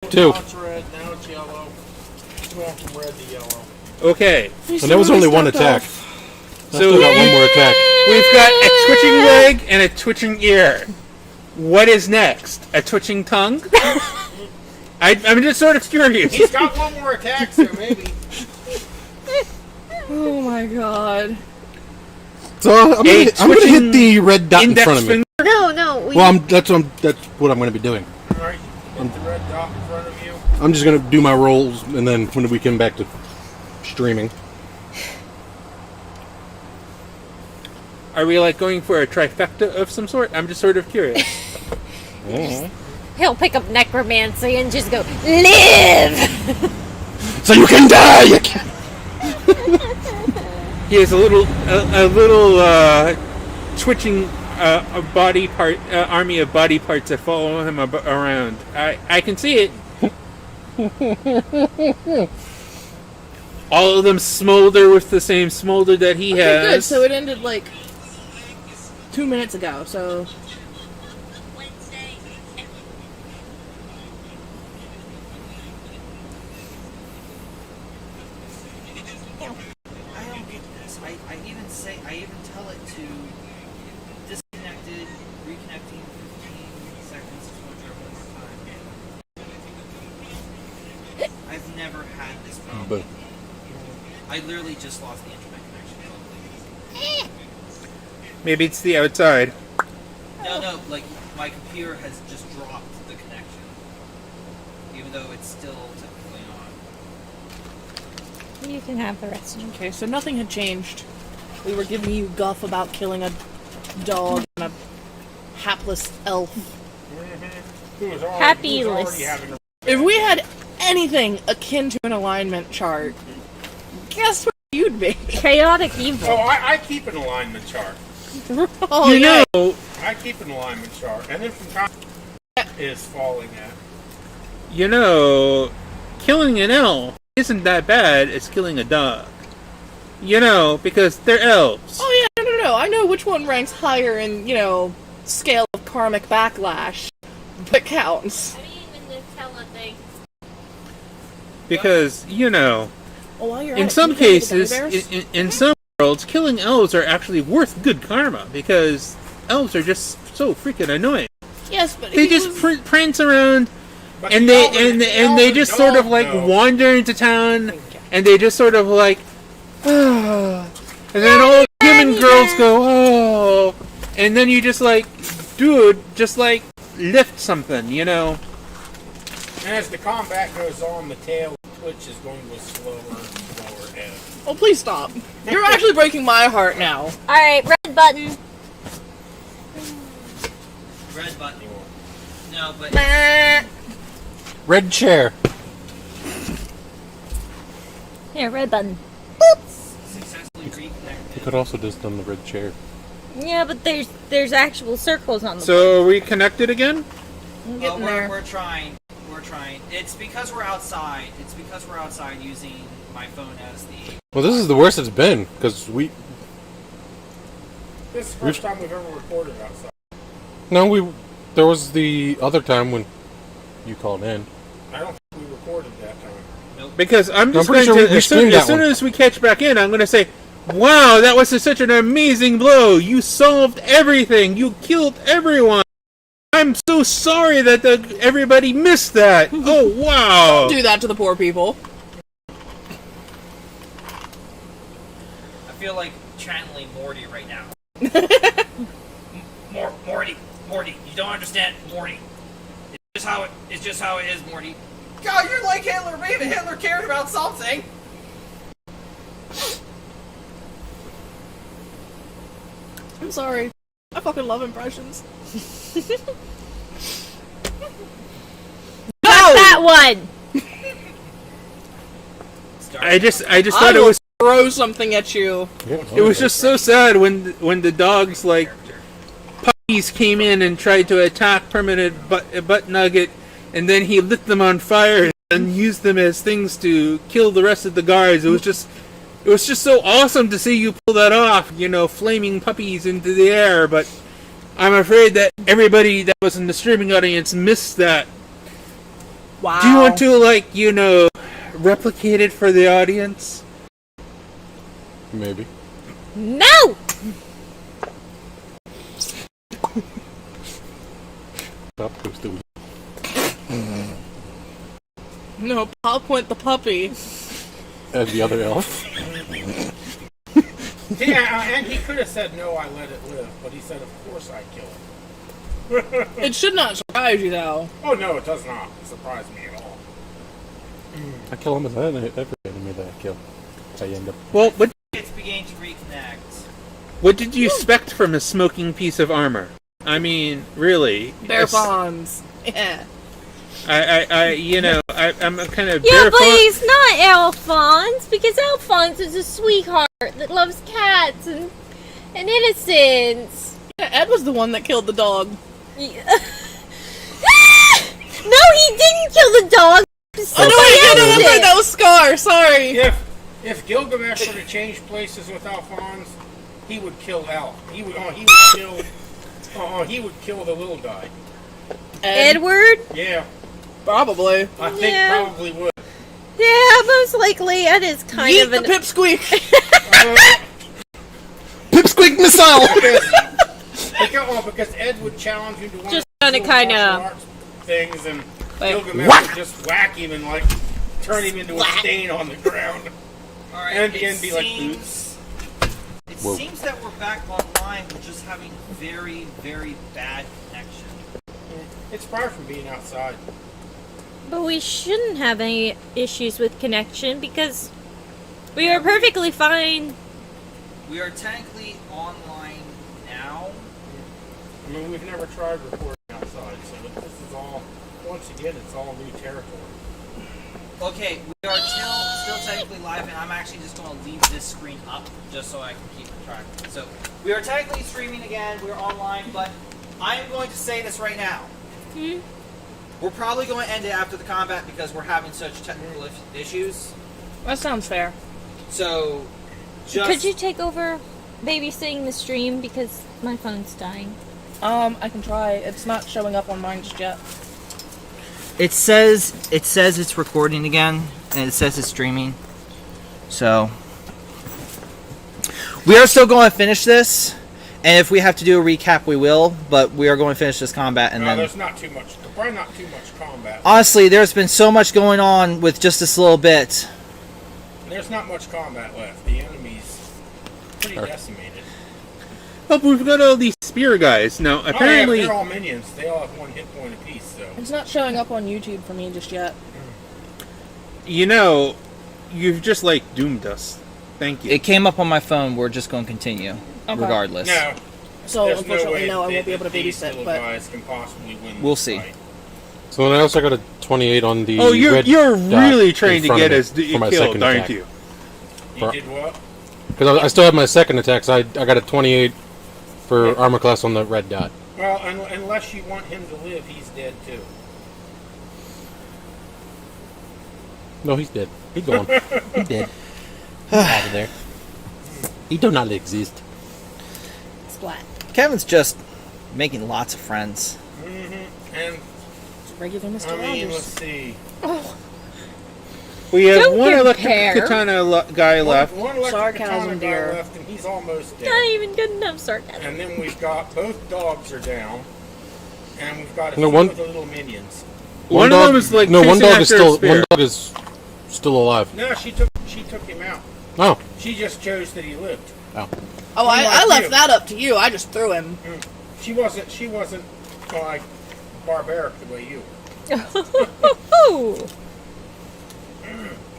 Two. Now it's red, now it's yellow. It's going from red to yellow. Okay. And that was only one attack. So we got one more attack. We've got a twitching leg and a twitching ear. What is next? A twitching tongue? I'm just sort of curious. He's got one more attack, so maybe. Oh my god. So I'm gonna hit the red dot in front of me. No. Well, that's what I'm gonna be doing. Alright, hit the red dot in front of you. I'm just gonna do my rolls, and then when we come back to streaming. Are we like going for a trifecta of some sort? I'm just sort of curious. He'll pick up necromancy and just go, live! So you can die! You can. He has a little twitching body part, army of body parts that follow him around. I can see it. All of them smolder with the same smolder that he has. Good, so it ended like 2 minutes ago, so... I don't get this. I even tell it to disconnected, reconnecting 15 seconds to switch over one more time. I've never had this problem. I literally just lost the internet connection. Maybe it's the outside. No, like my computer has just dropped the connection, even though it's still technically on. You can have the rest of them. Okay, so nothing had changed. We were giving you guff about killing a dog and a hapless elf. Happy-less. If we had anything akin to an alignment chart, guess what you'd be? Chaotic evil. Oh, I keep an alignment chart. Oh, You know, I keep an alignment chart. And then from time is falling at. you know, killing an elf isn't that bad as killing a dog. You know, because they're elves. Oh yeah, no. I know which one ranks higher in, scale of karmic backlash. That counts. I didn't even tell a thing. Because, you know, Oh, while you're in at it, some can you play with cases, the gummy bears? in some worlds, killing elves are actually worth good karma. Because elves are just so freaking annoying. Yes, but They he just was- prance around, But and they just sort of like wander into town, and they just sort of like, and then all the human girls go, oh, and then you just like, dude, just like lift something, you know. And as the combat goes on, the tail twitch is going to slower and slower down. Oh, please stop. You're actually breaking my heart now. Alright, red button. Red button. No, but Red chair. Here, red button. successfully reconnected. You could also just done the red chair. Yeah, but there's actual circles on the So are we connected again? I'm getting there. We're trying. We're trying. It's because we're outside. It's because we're outside using my phone as the... Well, this is the worst it's been, because we... This is the first time we've ever recorded outside. No, there was the other time when you called in. I don't think we recorded that time. Because I'm just pretty going sure to, we as streamed that soon one. as we catch back in, I'm going to say, wow, that was such an amazing blow. You solved everything. You killed everyone. I'm so sorry that everybody missed that. Oh, wow. Do that to the poor people. I feel like channeling Morty right now. Morty, you don't understand, Morty. It's just how it is, Morty. God, you're like Hitler, baby. Hitler cared about something. I'm sorry. I fucking love impressions. That one! I just I thought it will was throw something at you. it was just so sad when the dogs like puppies came in and tried to attack Permanent Butt Nugget, and then he lit them on fire and used them as things to kill the rest of the guards. It was just so awesome to see you pull that off, you know, flaming puppies into the air, but I'm afraid that everybody that was in the streaming audience missed that. Wow. Do you want to, like, replicate it for the audience? Maybe. No! Stop who's doing. No, Pop went the puppy. And the other elf. Yeah, and he could have said no, I let it live, but he said, of course I kill it. It should not surprise you, though. Oh no, it does not surprise me at all. I kill him with every enemy that I kill. I end up. Well, It's beginning to reconnect. what did you expect from a smoking piece of armor? I mean, really. Bear Fawns. Yeah. I'm kind of Yeah, but he's not Alphonse, because Alphonse is a sweetheart that loves cats and innocence. Yeah, Ed was the one that killed the dog. Yeah. No, he didn't kill the dog. Oh, no, that was Scar. Sorry. If Gilgamesh were to change places with Alphonse, he would kill Al. He would kill the little guy. Edward? Yeah, Probably. I think Yeah. probably would. Yeah, most likely. Ed is kind Yeet of the an... pipsqueak. Pipsqueak missile! Because Ed would challenge him to one Just of kinda, those kinda- martial arts things, and Gilgamesh Whack! would just whack him and turn him into a stain on the ground. All right. And it be like, seems, it Whoa. seems that we're back online. We're just having very, very bad connection. It's far from being outside. But we shouldn't have any issues with connection because we are perfectly fine. We are technically online now. I mean, we've never tried recording outside, so this is all, once again, it's all new territory. Okay, we are still technically live, and I'm actually just going to leave this screen up just so I can keep track. So we are technically streaming again. We're online, but I am going to say this right now. We're probably going to end it after the combat because we're having such technical issues. That sounds fair. So, just Could you take over babysitting the stream because my phone's dying? I can try. It's not showing up on mine just yet. It says it's recording again, and it says it's streaming. So we are still going to finish this, and if we have to do a recap, we will. But we are going to finish this combat, and then There's probably not too much combat. honestly, there's been so much going on with just this little bit. There's not much combat left. The enemy's pretty decimated. Oh, but we've got all these spear guys. Now, apparently... they're all minions. They all have 1 hit point apiece, so. It's not showing up on YouTube for me just yet. You've just, doomed us. Thank you. It came up on my phone. We're just going to continue, regardless. No. So, There's unfortunately, no, way I won't be able to these babysit, little but... guys can possibly win We'll this see. fight. So then I also got a 28 on the. Oh, you're red really dot trying in to front get of us me for my killed, second aren't attack. you? You did what? Because I still have my second attack, so I got a 28 for armor class on the red dot. Well, unless you want him to live, he's dead too. No, he's dead. He's gone. He's dead. Out of there. He do not exist. Splat. Kevin's just making lots of friends. And It's regular Mr. I mean, let's Rogers. see. We have Don't one compare. electric katana guy left. One electric Sarcasm, katana guy dear. left, and he's almost dead. Not even good enough sarcasm. And then we've got both dogs are down, and we've got a No, few one- of the little minions. One of them is no, one chasing dog is after a still spear. one dog is still alive. No, she took him out. Oh, She just chose that he lived. oh. Oh, I Unlike left you. that up to you. I just threw him. She wasn't like barbaric the way you. Ooh.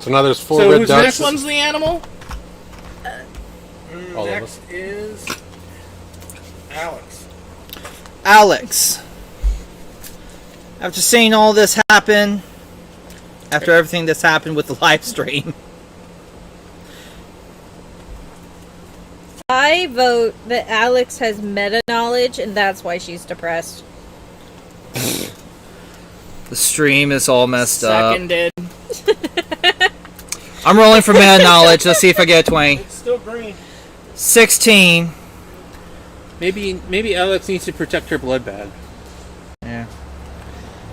So now there's 4 So red who's dots. Next one's the animal. All of Next us. is Alex. Alex, after seeing all this happen, after everything that's happened with the live stream, I vote that Alex has meta knowledge, and that's why she's depressed. the stream is all messed up. Seconded. I'm rolling for meta knowledge. Let's see if I get a 20. It's still green. 16. Maybe Alex needs to protect her blood bag. Yeah.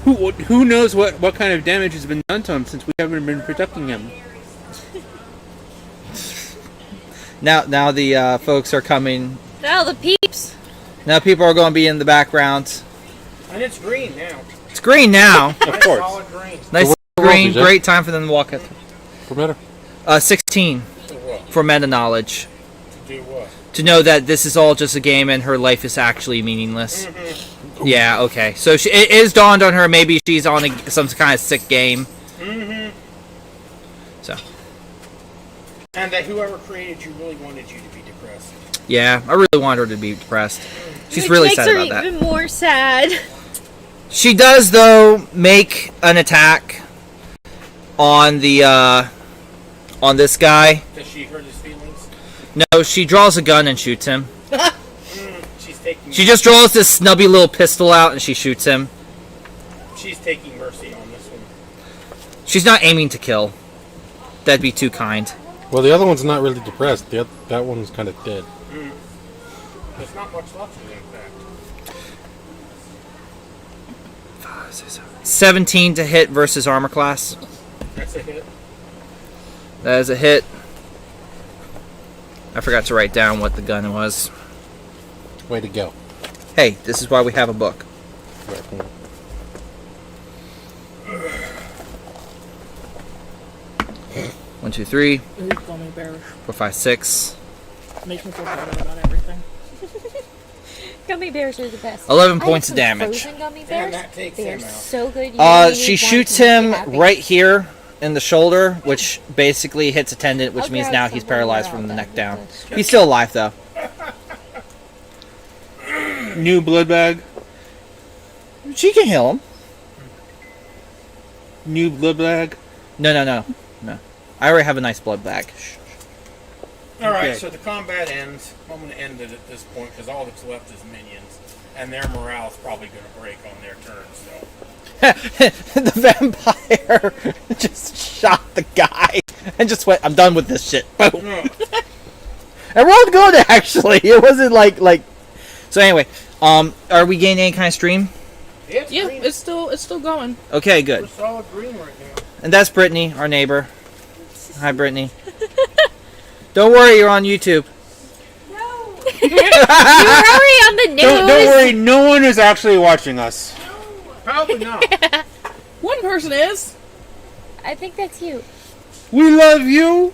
Who knows what kind of damage has been done to him since we haven't been protecting him? Now the folks are coming. Now the peeps. Now people are going to be in the background. And it's green now. It's green now. Of Nice course. solid green. Nice green. Great time for them to walk it. For better. 16 To what? for meta knowledge. To do what? To know that this is all just a game and her life is actually meaningless. Mm-hmm. Yeah, okay. So it is dawned on her maybe she's on some kind of sick game. Mm-hmm. So, And that whoever created you really wanted you to be depressed. yeah, I really want her to be depressed. She's Which really makes sad her about that. even more sad. She does, though, make an attack on the, on this guy. Does she hurt his feelings? No, she draws a gun and shoots him. She's taking. She just draws this snubby little pistol out and she shoots him. She's taking mercy on this one. She's not aiming to kill. That'd be too kind. Well, the other one's not really depressed. That one's kind of dead. There's not much left of it, in fact. 17 to hit versus armor class. That's a hit. That is a hit. I forgot to write down what the gun was. Way to go. Hey, this is why we have a book. Right. 1, 2, 3, Ooh, gummy bears. 4, 5, 6. Makes me feel better about everything. Gummy bears are the best. 11 I points have of some damage. Frozen gummy And bears. that takes They are him out. so good. You really She need one shoots to make you him happy. right here in the shoulder, which basically hits a tendon, which I'll means grab now some he's when paralyzed we're from the out neck with down. this. He's still alive, though. New blood bag. She can heal him. New blood bag. No. I already have a nice blood bag. Shh. Alright, Okay. so the combat ends. I'm going to end it at this point because all that's left is minions. And their morale's probably going to break on their turn, so. The vampire just shot the guy and just went, I'm done with this shit. Boom. And rolled good, actually. It wasn't like... So anyway, are we getting any kind of stream? It's Yeah, green. it's still going. Okay, We're good. solid green right now. And that's Brittany, our neighbor. Hi, Brittany. Don't worry, you're on YouTube. You're already on the news. Don't worry, no one is actually watching us. Probably not. One person is. I think that's you. We love you.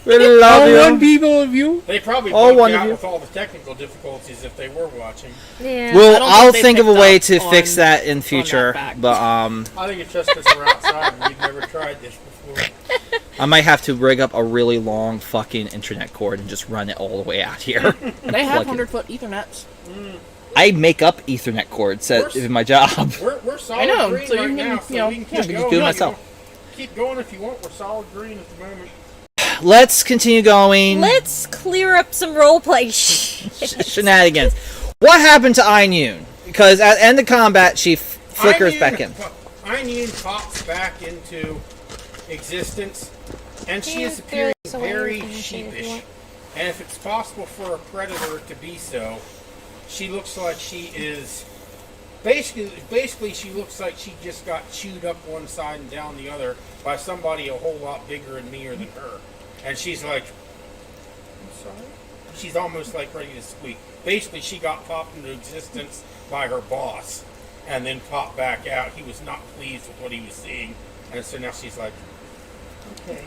We love All you. one people of you. They probably All bugged one of out you. with all the technical difficulties if they were watching. Yeah. Well, I don't I'll think think they of a picked way up to fix on- that in future, fact. but I think it's just because we're outside and we've never tried this before. I might have to rig up a really long fucking internet cord and just run it all the way out here. They have Plug it. 100-foot Ethernets. I make up Ethernet cords in my job. We're solid I know, green so you right can, now, so you know, we can keep just going. do it myself. Keep going if you want. We're solid green at the moment. Let's continue going. Let's clear up some roleplay. Shenanigans. What happened to Ainun? Because at the end of combat, she flickers back in. Ainun pops back into existence, and she is appearing very sheepish. And if it's possible for a predator to be so, she looks like she is... Basically, she looks like she just got chewed up one side and down the other by somebody a whole lot bigger and meaner than her. And she's like... I'm sorry? She's almost like ready to squeak. Basically, she got popped into existence by her boss and then popped back out. He was not pleased with what he was seeing. And so now she's like, okay.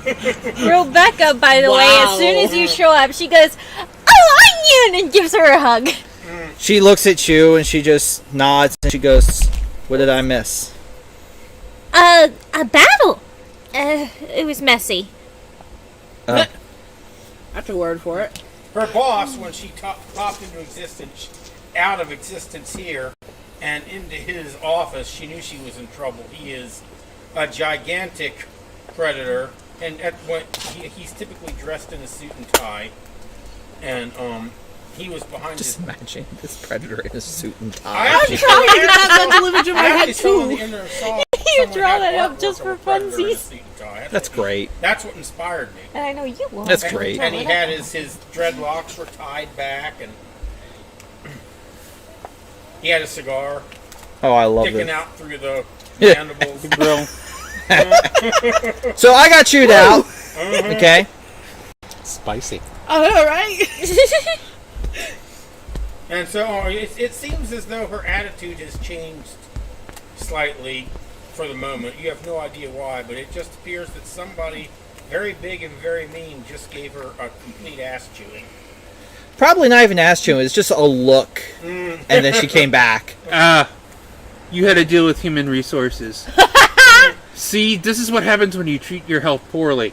Rebecca, by the way, as Wow. soon as you show up, she goes, "I like you," and gives her a hug. She looks at you and she just nods and she goes, "What did I miss?" A battle. It was messy. That's a word for it. Her boss, when she popped into existence, out of existence here, and into his office, she knew she was in trouble. He is a gigantic predator, and he's typically dressed in a suit and tie, and he was behind Just his... imagine this predator in a suit and tie. I actually trying to have that image in my I head, actually saw on the too. internet, saw You someone draw had that up artwork just of a for predator in a funsies. suit and tie. That's great. That's what inspired me. And I know you will. That's And- great. And he had his dreadlocks were tied back, and he had a cigar. Oh, I love sticking this. out through the Yeah. mandibles. Grill. So I got chewed out. Okay. Spicy. I know, right? And so it seems as though her attitude has changed slightly for the moment. You have no idea why, but it just appears that somebody very big and very mean just gave her a complete ass chewing. Probably not even ass chewing. It's just a look, and then she came back. You had to deal with human resources. See, this is what happens when you treat your health poorly.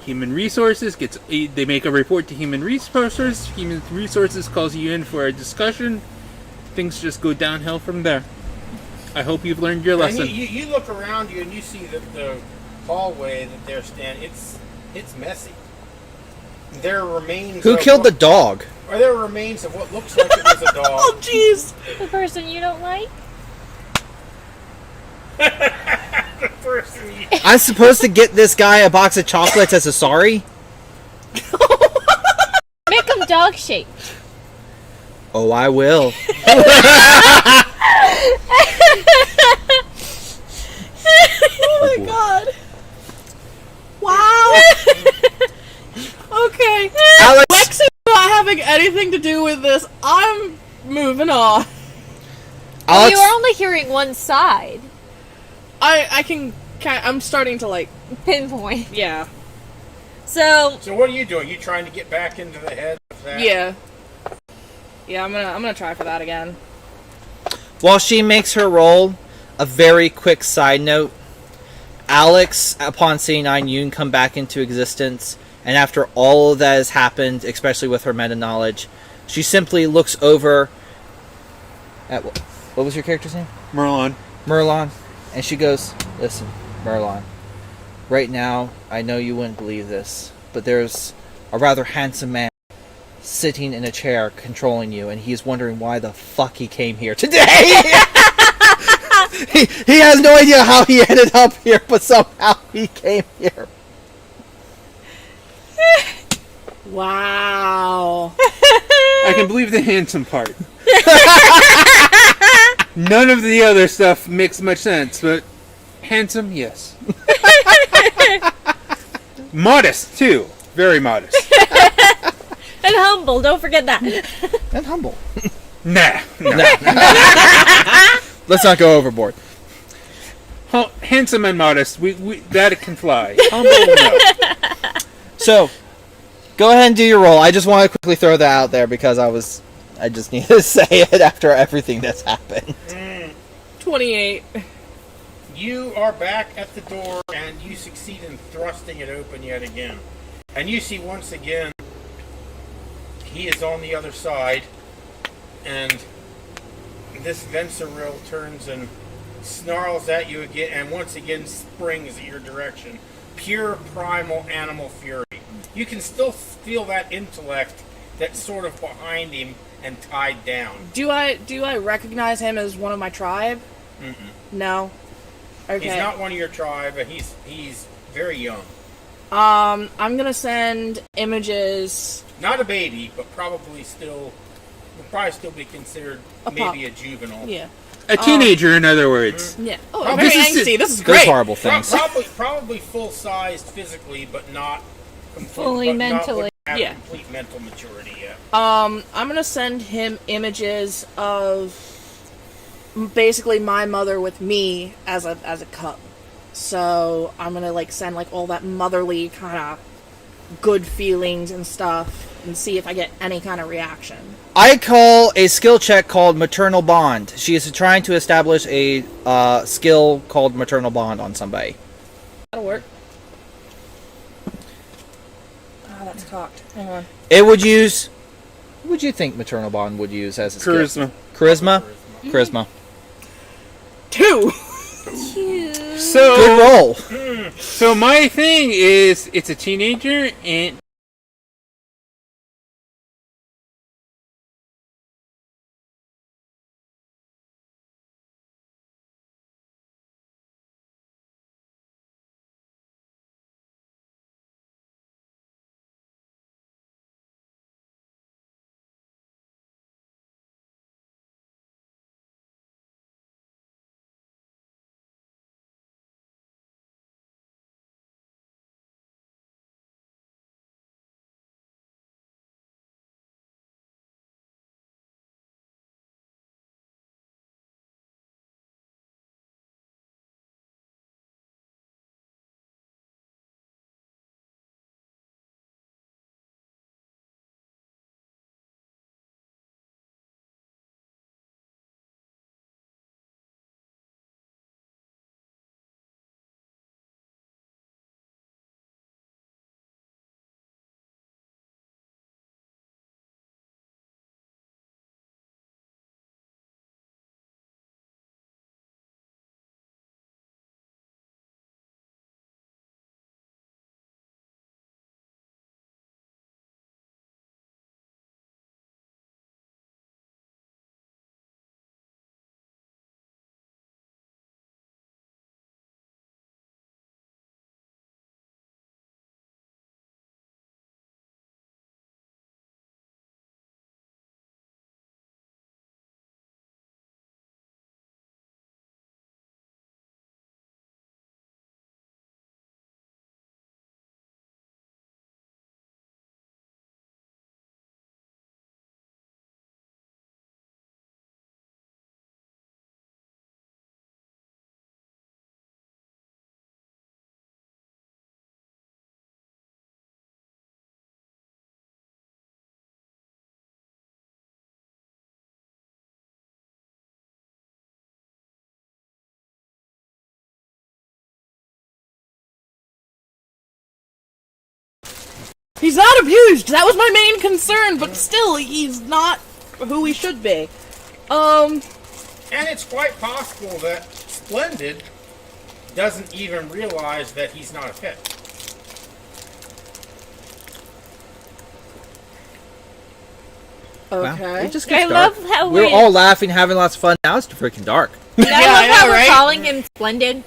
Human resources they make a report to human resources. Human resources calls you in for a discussion. Things just go downhill from there. I hope you've learned your lesson. And you look around you and you see the hallway that they're standing. It's messy. There are remains. Who killed the dog? Or there are remains of what looks like it was a dog. Oh, jeez. The person you don't like? The person you... I'm supposed to get this guy a box of chocolates as a sorry? Make them dog shaped. Oh, I will. Oh my god. Wow. Okay. Alex, Lex is not having anything to do with this. I'm moving on. Alex, You were only hearing one side. I'm starting to like, Pinpoint. yeah. So, So what are you doing? You trying to get back into the head of that? Yeah. Yeah, I'm gonna try for that again. while she makes her roll, a very quick side note. Alex, upon seeing Ayn Yoon come back into existence, and after all of that has happened, especially with her meta knowledge, she simply looks over at what was your character's name? Merlon. Merlon, and she goes, "Listen, Merlon, right now, I know you wouldn't believe this, but there's a rather handsome man sitting in a chair controlling you, and he's wondering why the fuck he came here today." he has no idea how he ended up here, but somehow he came here. Wow. I can believe the handsome part. None of the other stuff makes much sense, but handsome, yes. Modest, too. Very modest. and humble, don't forget that. And humble. Nah. Let's not go overboard. Handsome and modest, we that can fly. Humble, no. So, go ahead and do your roll. I just want to quickly throw that out there because I just need to say it after everything that's happened. 28. You are back at the door and you succeed in thrusting it open yet again. And you see once again he is on the other side, and this Venceril turns and snarls at you again, and once again springs at your direction. Pure primal animal fury. You can still feel that intellect that's sort of behind him and tied down. Do I recognize him as one of my tribe? Mm-mm. No. Okay. He's not one of your tribe, but he's very young. I'm gonna send images. Not a baby, but probably still would probably still be considered maybe a juvenile. Yeah. A teenager, in other words. Yeah. Oh, Oh, very this is angsty. This is Those great. horrible things. Probably full-sized physically, but not Fully mentally. Not Yeah. complete mental maturity yet. I'm gonna send him images of basically my mother with me as a cub. So I'm gonna send all that motherly kind of good feelings and stuff, and see if I get any kind of reaction. I call a skill check called Maternal Bond. She is trying to establish a skill called Maternal Bond on somebody. That'll work. That's cocked. Hang on. It would use... What would you think Maternal Bond would use as a skill? Charisma. Charisma? Charisma. 2. So, Good roll. So my thing is, it's a teenager, and He's not abused. That was my main concern, but still, he's not who he should be. And it's quite possible that Splendid doesn't even realize that he's not a pet. Okay. It just I gets dark. love how We're all laughing, having lots of fun. Now it's freaking dark. I Yeah, love I how know, we're right? calling him Splendid.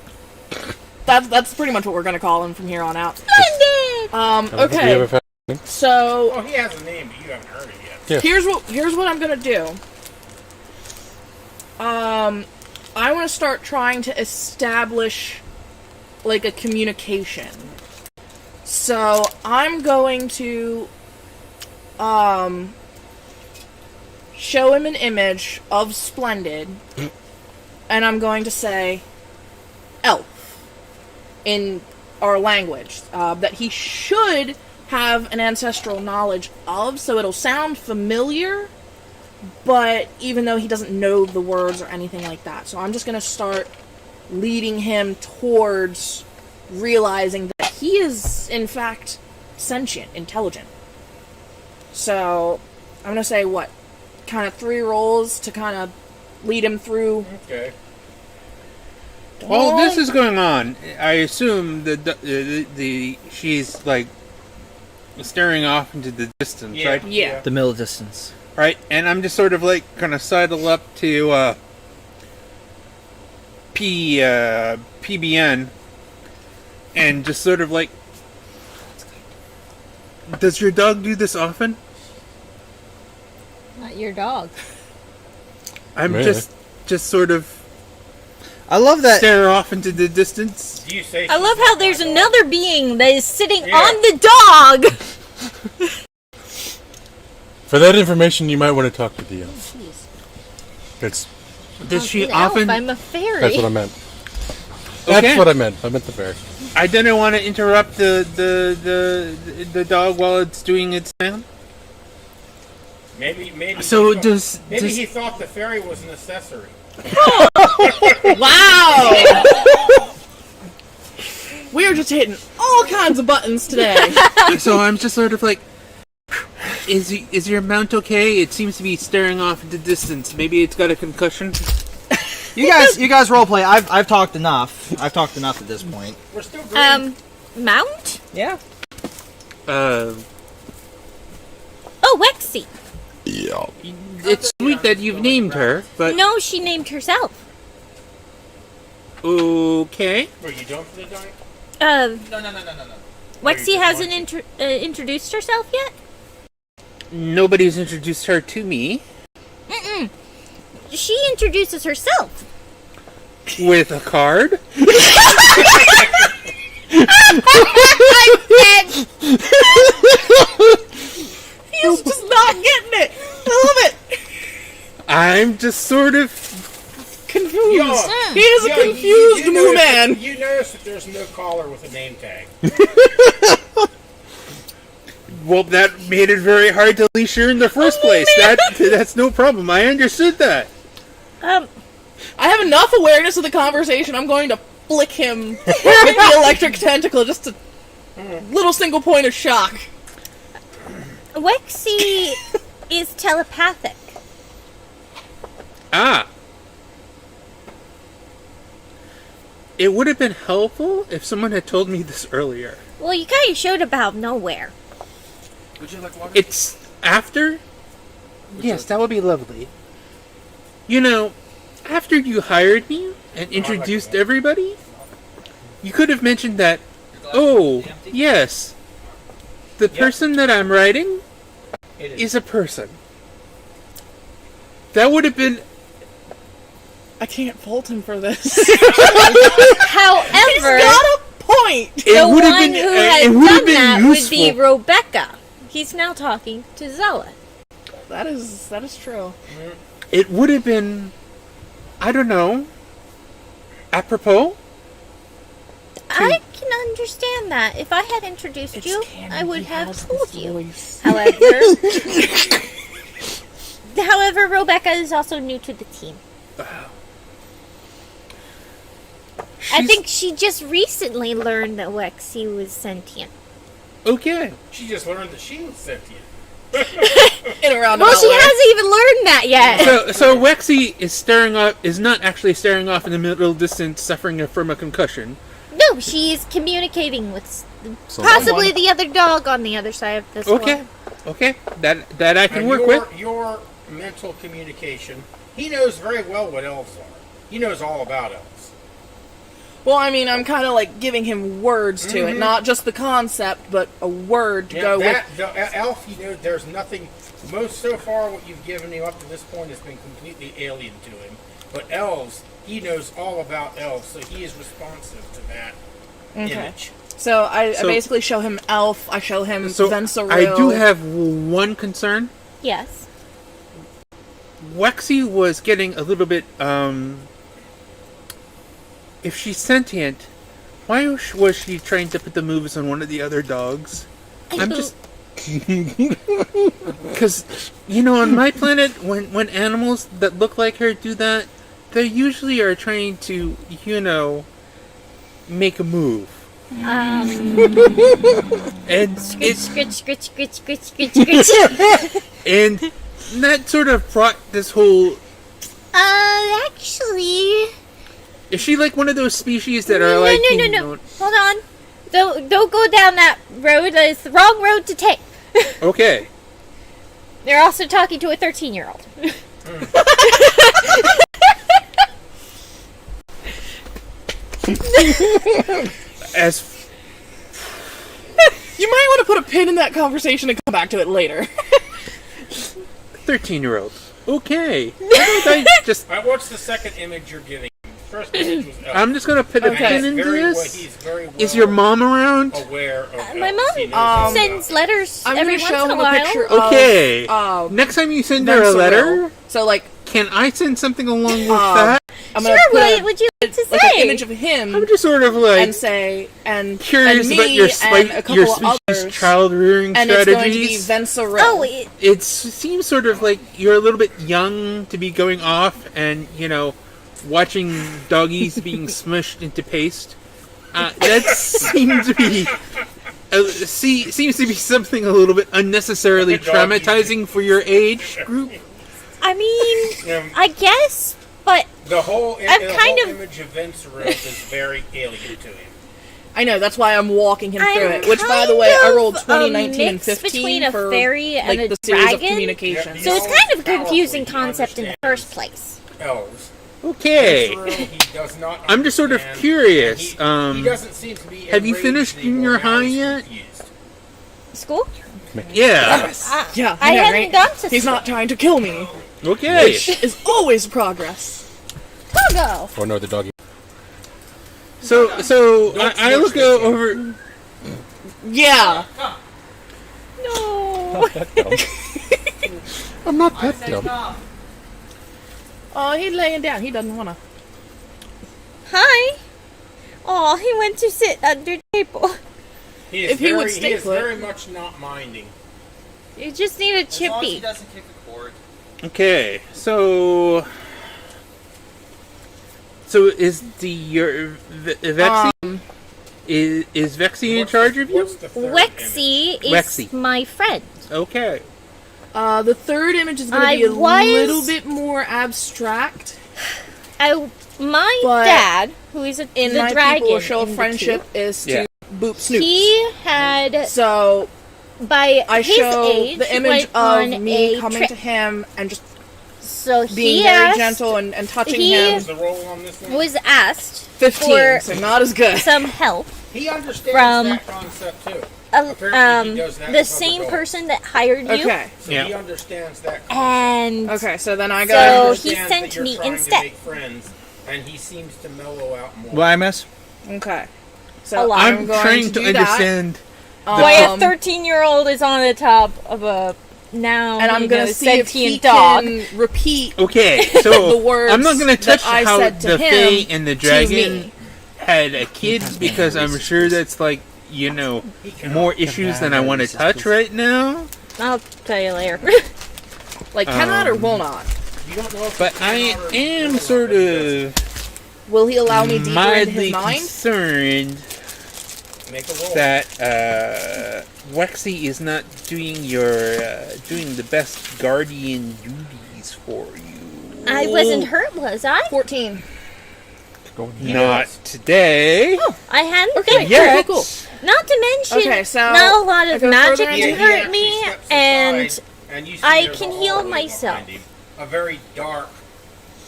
That's pretty much what we're gonna call him from here on out. Splendid! I don't think we Okay. ever found- So Well, he has a name, but you haven't heard it yet. Yeah. here's what I'm gonna do. I want to start trying to establish like a communication. So I'm going to show him an image of Splendid, and I'm going to say elf in our language that he should have an ancestral knowledge of, so it'll sound familiar, but even though he doesn't know the words or anything like that. So I'm just going to start leading him towards realizing that he is, in fact, sentient, intelligent. So I'm going to say, what, kind of 3 rolls to kind of lead him through. Okay. While this is going on, I assume the she's like staring off into the distance, Yeah. right? Yeah. The middle distance. Right, and I'm just sort of like kind of sidle up to PBN, and just sort of like, does your dog do this often? Not your dog. I'm Really? just sort of I love that. stare off into the distance. Do you say I love how there's another being that is sitting Yeah. on the dog! For that information, you might want to talk to the elf. That's Does she An elf, often? I'm a fairy. that's what I meant. Okay. That's what I meant. I meant the bear. I didn't want to interrupt the dog while it's doing its sound. Maybe. So he thought- does Maybe he thought the fairy was an accessory. Wow! We are just hitting all kinds of buttons today. so I'm just sort of like, is your mount okay? It seems to be staring off into distance. Maybe it's got a concussion. You guys roleplay. I've talked enough. I've talked enough at this point. We're still green. Mount? Yeah. Oh, Wexy. Yeah. It's sweet that you've named her, but No, she named herself. okay. Were you done for the night? No. No. Wexy hasn't introduced herself yet? Nobody's introduced her to me Mm-mm. She introduces herself. with a card. He's just not getting it. I love it. I'm just sort of Confused. Yeah. He is a Yeah, confused you moo notice- man. You notice that there's no collar with a name tag. well. That made it very hard to leash her in the first place. That's no problem. I understood that. I have enough awareness of the conversation. I'm going to flick him with the electric tentacle, just a little single point of shock. Wexy is telepathic. Ah. It would have been helpful if someone had told me this earlier. Well, you kind of showed about nowhere. Would you like water? It's after? Yes, that would be lovely. You know, after you hired me and introduced everybody, you could have mentioned that, oh, yes, the person that I'm writing It is a person. That would have been... I can't fault him for this. However, Got a point. the It would have one been, who it had would have done been that useful. would be Rebecca. He's now talking to Zella. That is true. It would have been, I don't know, apropos. I can understand that. If I had introduced It's you, canon. I would He have has told this you. voice. However, Rebecca is also new to the team. I She's- think she just recently learned that Wexy was sentient. Okay. She just learned that she was sentient. In a roundabout Well, she way. hasn't even learned that yet. So Wexy is not actually staring off in the middle distance, suffering from a concussion. No, she's communicating with possibly the other dog on the other side of this Okay. wall. Okay. That I can And work with. your mental communication, he knows very well what elves are. He knows all about elves. Well, I mean, I'm kind of like giving him words to it, not just the concept, but a word to go with. The elf, there's nothing. Most so far, what you've given him up to this point has been completely alien to him. But elves, he knows all about elves, so he is responsive to that image. So I basically show him Elf. I show him So Venseril. I do have one concern. Yes. Wexy was getting a little bit, if she's sentient, why was she trying to put the moves on one of the other dogs? I'm just... Because, on my planet, when animals that look like her do that, they usually are trying to, make a move. And Scritch, scritch, scritch, scritch, scritch, scritch, scritch. And that sort of brought this whole... Actually... Is she like one of those species that are No. like... Hold on. Don't go down that road. That is the wrong road to take. Okay. They're also talking to a 13-year-old. As... You might want to put a pin in that conversation and come back to it later. 13-year-old. Okay. I just... What's the second image you're giving? First image was elf. I'm just gonna put a pin in this. He's very well Is your mom around? aware of My elves. He mom knows sends letters I'm every going to once show in a him a while. picture Okay. of Next time you send her a Venseril. letter, So, like, can I send something along with that? I'm going Sure, to put what would you like to like say? an image of him I'm just sort of like and say, and curious and about me your and a couple your of species others, child rearing and it's going to be strategies. Venseril. Oh, It seems sort of like you're a little bit young to be going off and watching doggies being smushed into paste. That seems to be seems to be something a little bit unnecessarily traumatizing for your age group. I mean, Yeah. I guess, but The whole, I'm the kind whole of- image of Venseril is very alien to him. I know, that's why I'm walking him through I'm it. Which, by the kind way, I of rolled a 20, 19, and mix 15 between a for fairy and like a the series of dragon. communication. So it's kind of a confusing Powerfully concept in the understands first place. Elves. Okay. Venseril, he does not I'm just sort of understand, curious, and He doesn't seem to be. have you enraged finished anymore. junior Now high he's yet? confused. School? Yeah. Yeah, I know, haven't right? gone to He's school. not trying to kill me. Okay. Which is always progress. Togo. Or no, the doggy. So I look over. Yeah. No. I'm not that dumb. Oh, he's laying down. He doesn't want to. Hi. Oh, he went to sit under the table. He is If he very, would stay he is put. very much not minding. You just need a As long as he chippy. doesn't kick a cord. Okay, so is Vexy is Vexy in charge of you? What's the third image? Wexy is Wexy. my friend. Okay. The third image is going to I be a was- little bit more abstract. My But dad, who is the My dragon, people, a show in of the friendship is to Yeah. boop Snoop. He had, So by I his show age, the image went of on me a coming trip. to him and just So being he very asked, gentle and touching he- him. What's the roll on this one? was asked 15, for so not as good. some help He understands from- that concept too. Apparently he does that the with same other person that hired you. Okay. So Yeah. he understands that concept. And Okay, so then I So go. he Understands sent that you're me trying to instead. make friends, and he seems to mellow out more. What I miss? Okay. A So lot. I'm I'm going trying to to do that. understand. why a Um, 13-year-old is on the top of a now and I'm going to see if he sentient dog. can repeat Okay, so the words I'm not going to touch that I how said to the him Fae and the to dragon me. had a kid because I'm sure that's like more issues than I want to touch right now. I'll tell you later. Like, cannot or will not? You don't know if But I am sort of Will he allow me deeper into mildly his mind? concerned Make a roll. that Wexy is not doing doing the best guardian duties for you. I wasn't hurt, was I? 14. Not today. I hadn't Okay, been Yet. cool. Not to mention, Okay, so not a lot I of go magic further can in. hurt me, and you see I there's can a heal hallway myself. behind him. A very dark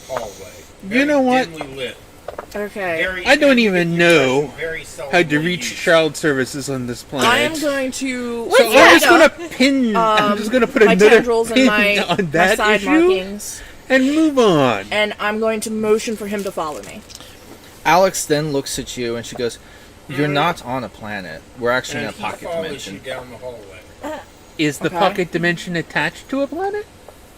hallway. You know what? Dimly lit. Okay. Very, I don't even your know impression, very seldom how to reach used. child services on this planet. I am going to. What's So that? I'm just gonna pin. I'm just gonna put my another tendrils and pin my, on my that side issue markings, and move on. and I'm going to motion for him to follow me. Alex then looks at you and she goes, "You're not on a planet. We're actually in And a he pocket follows dimension." you down the hallway. Is the Okay. pocket dimension attached to a planet?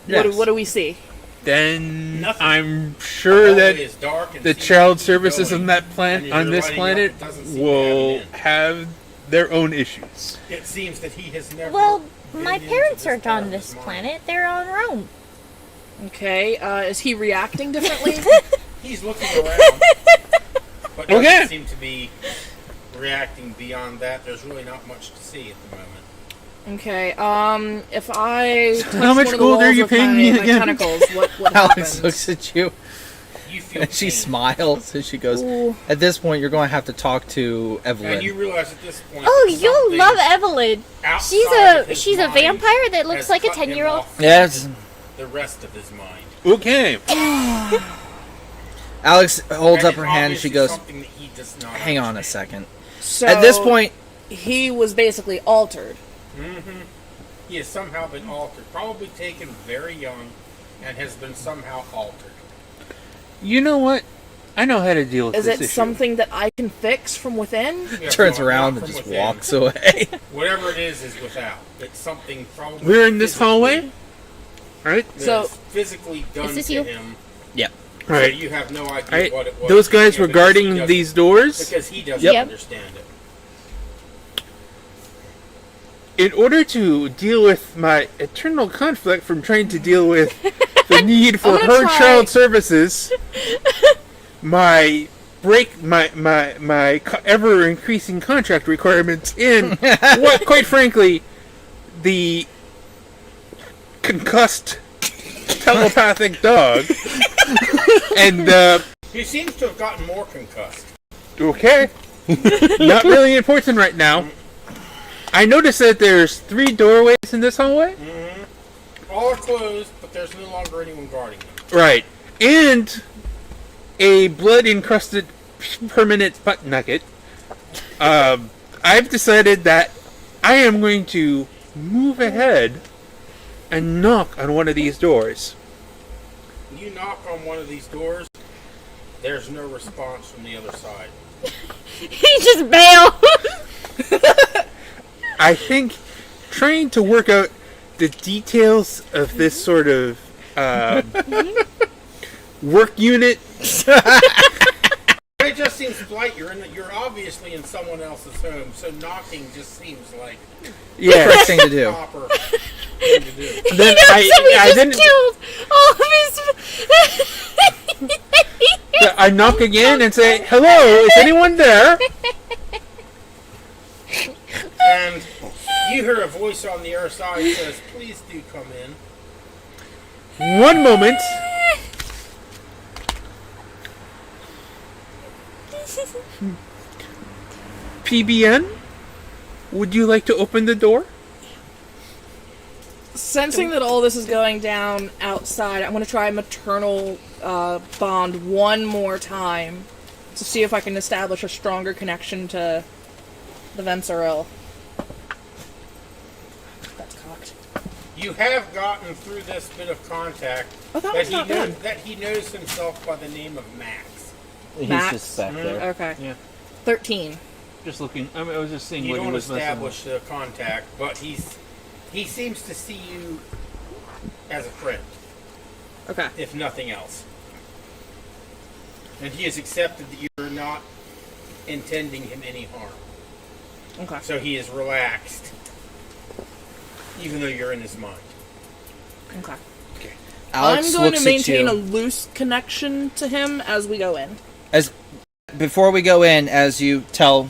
Yes. What do we see? Then Nothing. I'm The sure hallway that is dark and the seems child to keep services going. on that And planet, as on you're this lighting planet, up, it doesn't seem to will have an have their own issues. end. It seems that he has never. Well, been my into parents this aren't part on of this his mind. planet. They're on Rome. Okay, is he reacting differently? He's looking around, but doesn't Okay. seem to be reacting beyond that. There's really not much to see at the moment. Okay, if I touch How much one of the gold are walls you with paying my, me my again? tentacles, what Alex happens? looks at you You feel and she pain. smiles and she goes, Ooh. "At this point, you're going to have to talk to And you Eveline." realize at this point. Oh, that you'll something love Evelyn. outside of his She's a mind vampire that looks has like a cut him 10-year-old. off Yes. from The rest of his mind. Okay. Alex holds And up her hand and obviously she goes, something that he does not "Hang on a understand. second." So At this point, he was basically altered. He has somehow been altered, probably taken very young, and has been somehow altered. You know what? I know how to deal with Is this it issue. something that I can fix from within? Yeah, turns no, around not and from just within. walks away. Whatever it is without. It's something probably. We're in this physically- hallway, right? that So- is physically done Is this to you? him. Yep. So Right. you have no idea Right. what it was. Those guys Yeah, were because he guarding doesn't- these doors. Because he doesn't Yep. understand it. In order to deal with my eternal conflict from trying to deal with the need for I'm gonna her try- child services, my ever increasing contract requirements in what, quite frankly, the concussed telepathic dog, and He seems to have gotten more concussed. okay, not really important right now. I noticed that there's 3 doorways in this hallway. All are closed, but there's no longer anyone guarding them. Right. And a blood-encrusted permanent butt nugget. I've decided that I am going to move ahead and knock on one of these doors. You knock on one of these doors, there's no response from the other side. He just bailed. I think trying to work out the details of this sort of work unit. It just seems polite. You're obviously in someone else's home, so knocking just seems like Yeah. First thing to do. proper thing to do. Then Somebody I just didn't. killed all of his. I knock again and say, "Hello, is anyone there?" And you hear a voice on the other side that says, "Please do come in." One moment. PBN, would you like to open the door? Sensing that all this is going down outside, I'm going to try maternal bond one more time to see if I can establish a stronger connection to the Venceril. That's cocked. You have gotten through this bit of contact Oh, that that was he not knows bad. that he knows himself by the name of Max. He's Max. just back there. Okay. Yeah. 13. Just looking. I was just seeing You what he don't was messing establish the contact, but he seems to see you as a friend, Okay. if nothing else. And he has accepted that you're not intending him any harm. Okay. So he is relaxed, even though you're in his mind. Okay. Alex I'm going looks to maintain at a you. loose connection to him as we go in. Before we go in, as you tell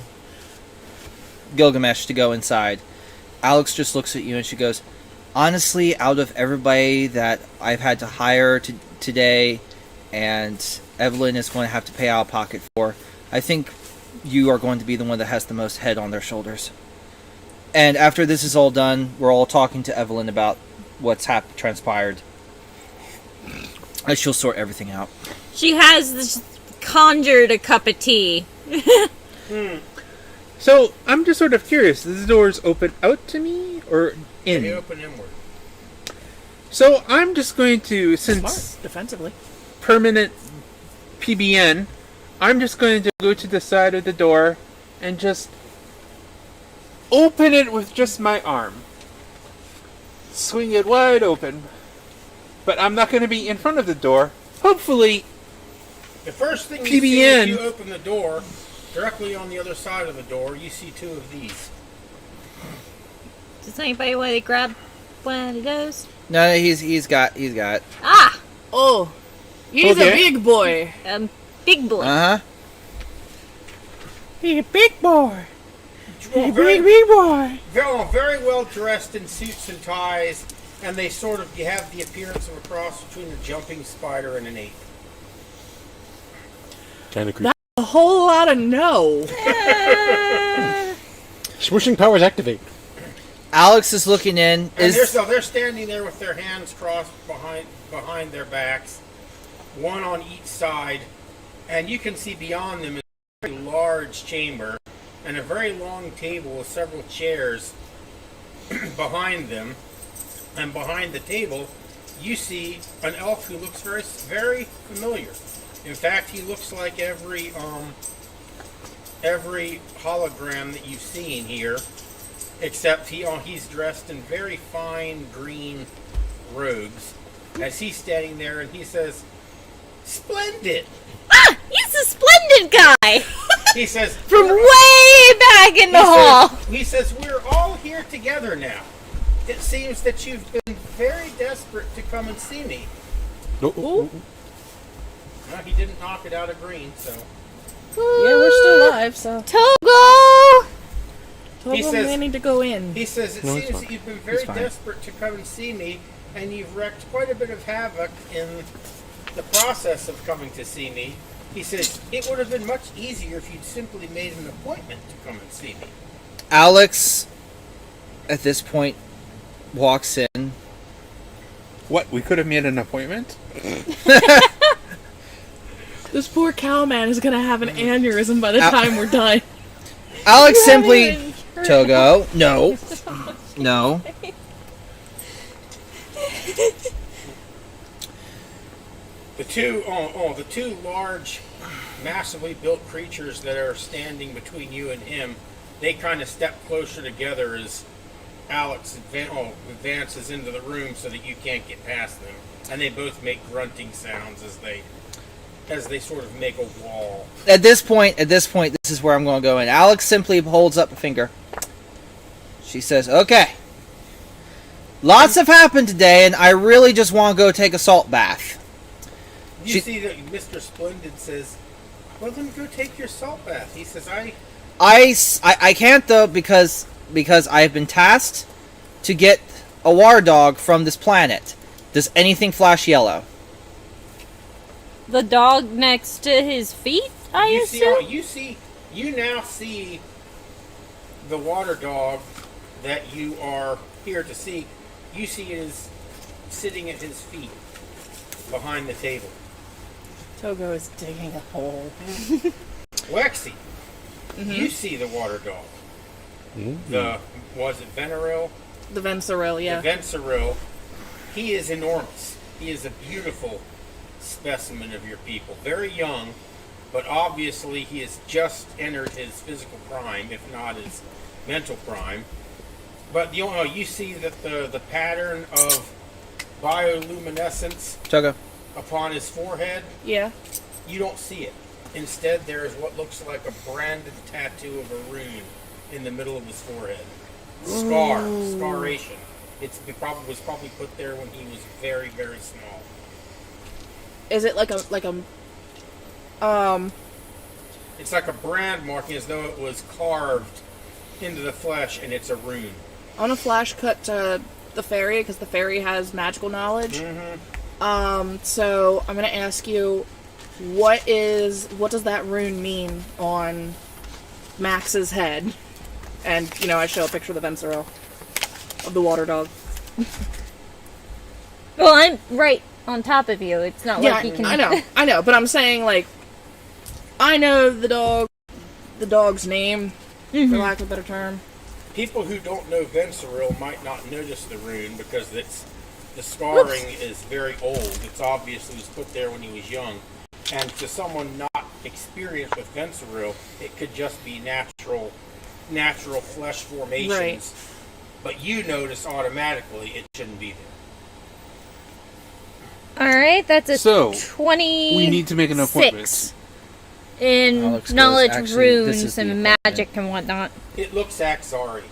Gilgamesh to go inside. Alex just looks at you and she goes, honestly, out of everybody that I've had to hire today and Eveline is going to have to pay out of pocket for, I think you are going to be the one that has the most head on their shoulders. And after this is all done, we're all talking to Eveline about what's transpired. And she'll sort everything out. She has conjured a cup of tea. So, I'm just sort of curious. Does the doors open out to me or in? They open inward. So, I'm just going to, since Smart, defensively. permanent PBN, I'm just going to go to the side of the door and just open it with just my arm. Swing it wide open. But I'm not going to be in front of the door. Hopefully, The first thing you see PBN. as you open the door, directly on the other side of the door, you see two of these. Does anybody want to grab one of those? No, he's got. Ah! Oh, he's Okay. a big boy. Big boy. Uh huh. He's a big boy. Very, boy. very well dressed in suits and ties, and they sort of, you have the appearance of a cross between a jumping spider and an ape. Kind of creepy. A whole lot of no. Swooshing powers activate. Alex is looking in. And they're standing there with their hands crossed behind their backs, one on each side, and you can see beyond them is a very large chamber and a very long table with several chairs behind them. And behind the table, you see an elf who looks very, very familiar. In fact, he looks like every hologram that you've seen here, except he's dressed in very fine green robes. As he's standing there, and he says, "Splendid." Ah! He's a splendid guy! He says, From way back in the hall! He says, "We're all here together now. It seems that you've been very desperate to come and see me." No, No, he didn't knock it out of green, so. Yeah, we're still alive, so. Togo! He Togo says- may need to go in. He says, "It No, it's seems fine. that you've been very fine. desperate to come and see me, and you've wreaked quite a bit of havoc in the process of coming to see me." He says, "It would have been much easier if you'd simply made an appointment to come and see me." Alex, at this point, walks in. what? We could have made an appointment? This poor cow man is gonna have an aneurysm by the time we're done. Alex simply, Togo, no. The two large, massively built creatures that are standing between you and him, they kind of step closer together as Alex advances into the room so that you can't get past them, and they both make grunting sounds as they sort of make a wall. At this point, this is where I'm going to go in. Alex simply holds up a finger. She says, "Okay. Lots have happened today, and I really just want to go take a salt bath." You see that Mr. Splendid says, "Well, then go take your salt bath." He says, I can't though because I've been tasked to get a water dog from this planet. Does anything flash yellow? The dog next to his feet, I assume? You now see the water dog that you are here to see. You see it is sitting at his feet behind the table. Togo is digging a hole. Lexi, you see the water dog. Was it Veneril? The Venceril, yeah. The Venceril. He is enormous. He is a beautiful specimen of your people. Very young, but obviously he has just entered his physical prime, if not his mental prime. But you see that the pattern of bioluminescence Togo. upon his forehead, Yeah. you don't see it. Instead, there is what looks like a branded tattoo of a rune in the middle of his forehead. Scaration. Was probably put there when he was very, very small. Is it like a It's like a brand marking, as though it was carved into the flesh, and it's a rune. I want to flash cut to the fairy because the fairy has magical knowledge. So I'm gonna ask you, what does that rune mean on Max's head? And I show a picture of the Venseril of the water dog. Well, I'm right on top of you. It's not like you can. I know, but I'm saying I know the dog's name, for lack of a better term. People who don't know Venseril might not notice the rune because the scarring is very old. It's obviously was put there when he was young. And to someone not experienced with Venseril, it could just be natural flesh formations. Right. But you notice automatically it shouldn't be there. All right, that's a So, 20. We need to make an appointment. In Alex goes, knowledge "Actually, this runes is the and appointment." magic and whatnot. It looks Axari.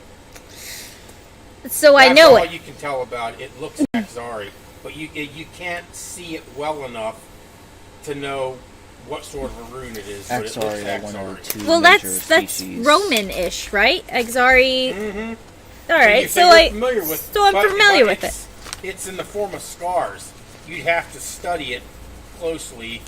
So I That's know all it. you can tell about it. It looks Axari. But you can't see it well enough to know what sort of a rune it is. But it looks Axari are one of the Axari. two Well, major that's species. Roman-ish, right? Exari. All So right, you so say you're familiar with, I'm but familiar with it. It's in the form of scars. You'd have to study it closely.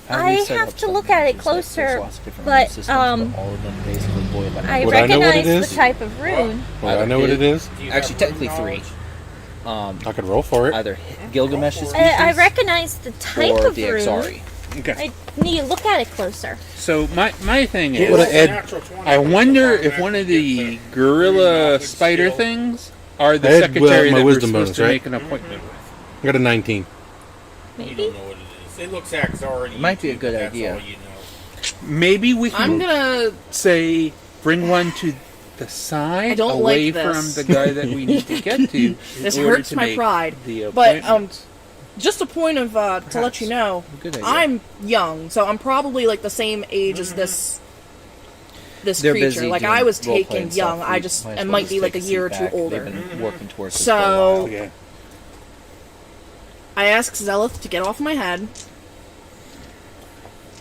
How do you I set have up to some look at it mages? Like, there's closer, lots of different but, rune systems, all of them basically boil down. I Would I know what it recognize is? the type of rune. Well, I know what it is. Do you have Actually, rune technically knowledge? 3. I could roll for it. Either Gilgamesh's species I recognize the type or of the rune. Axari. Okay. I need to look at it closer. So my thing It would've is, Ed- Natural 20, I but wonder it's if not one of magic the to get gorilla knowledge spider skill. things are the I had, secretary my that we're wisdom supposed bonus, to right? make an appointment with. I got a 19. You Maybe. don't know what it is. It looks Axari. It might be a good idea. That's all you know. Maybe we I'm can gonna. say bring one to the side, I don't away like from this. the guy that we need to get to. This in order hurts to my make pride. The But appointment. just a point of to let you know, Good idea. I'm young, so I'm probably the same age as this They're creature. busy Like doing I was role-playing taken stuff. young. We I just might as I well might just be like take a seat year or back. two older. They've been working towards this So- for a while. Okay. I ask Zelith to get off my head,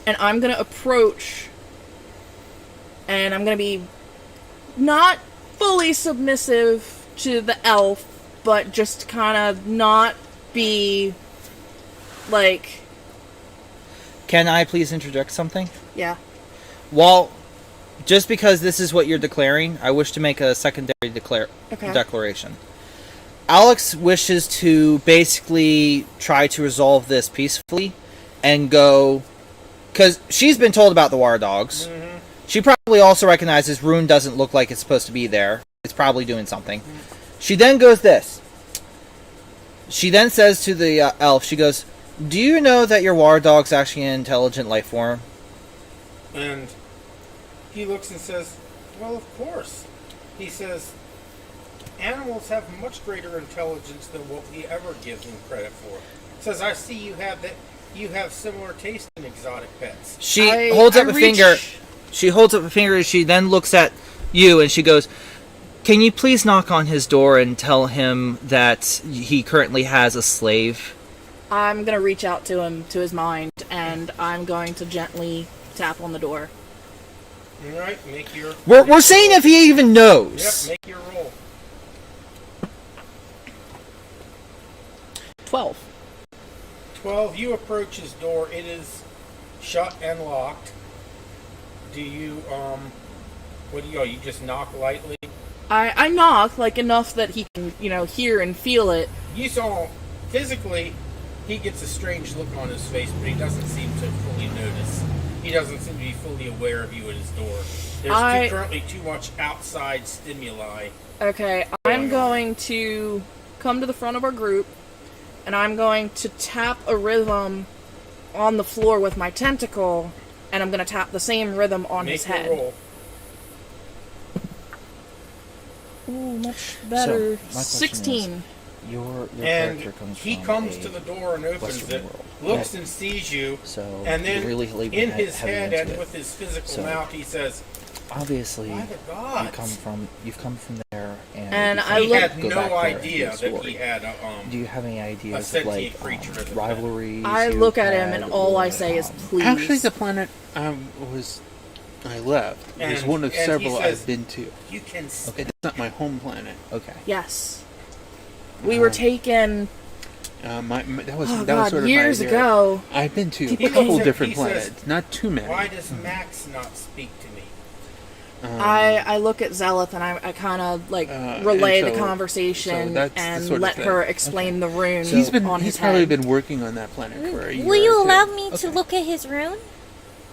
and I'm gonna approach, and I'm gonna be not fully submissive to the elf, but just kind of not be like, Can I please interject something? yeah. Well, just because this is what you're declaring, I wish to make a secondary Okay. declaration. Alex wishes to basically try to resolve this peacefully and go... Because she's been told about the water dogs. She probably also recognizes Rune doesn't look like it's supposed to be there. It's probably doing something. She then goes this. She then says to the elf, she goes, "Do you know that your water dog's actually an intelligent life form?" And he looks and says, "Well, of course." He says, "Animals have much greater intelligence than what we ever give them credit for." Says, "I see you have that. You have similar taste in exotic pets." She holds up a finger. She holds up a finger and she then looks at you and she goes, "Can you please knock on his door and tell him that he currently has a slave?" I'm gonna reach out to him, to his mind, and I'm going to gently tap on the door. All right, make your. We're saying if he even knows. Yep, make your roll. 12. 12. You approach his door. It is shut and locked. Do you What do you? You just knock lightly. I knock, like, enough that he can, hear and feel it. You saw physically, he gets a strange look on his face, but he doesn't seem to fully notice. He doesn't seem to be fully aware of you at his door. There's currently too much outside stimuli. Okay, I'm going to come to the front of our group, and I'm going to tap a rhythm on the floor with my tentacle, and I'm going to tap the same rhythm on his Make head. your roll. Ooh, much better. my question 16. Your And character comes he from comes a to the door and opens Western it, world. looks and sees you, So and then you're really in his heavy head into and it. with his physical So- mouth, he says, Obviously, "By the gods." you've come from there, And you I he look- had go no back there and idea do a that story. he had Do you have any ideas of sentient creature as a pet. rivalries? I you've look at him, had, and all I or, say is, please. Actually, the planet was I left. It was And- one of and he several says- I've been to. You can. Okay. It's not my home planet. Okay. Yes. We were taken, That was oh that was god, sort of years my idea. ago. I've been to People a couple said- different he says, planets, not too many. Why does Max not speak to me? I look at Zeleth and I kind of like relay and the so conversation that's the and sort of let thing. her explain the rune He's on his probably head. been working on that planet for a year. Will you or two. allow me to Okay. look at his rune?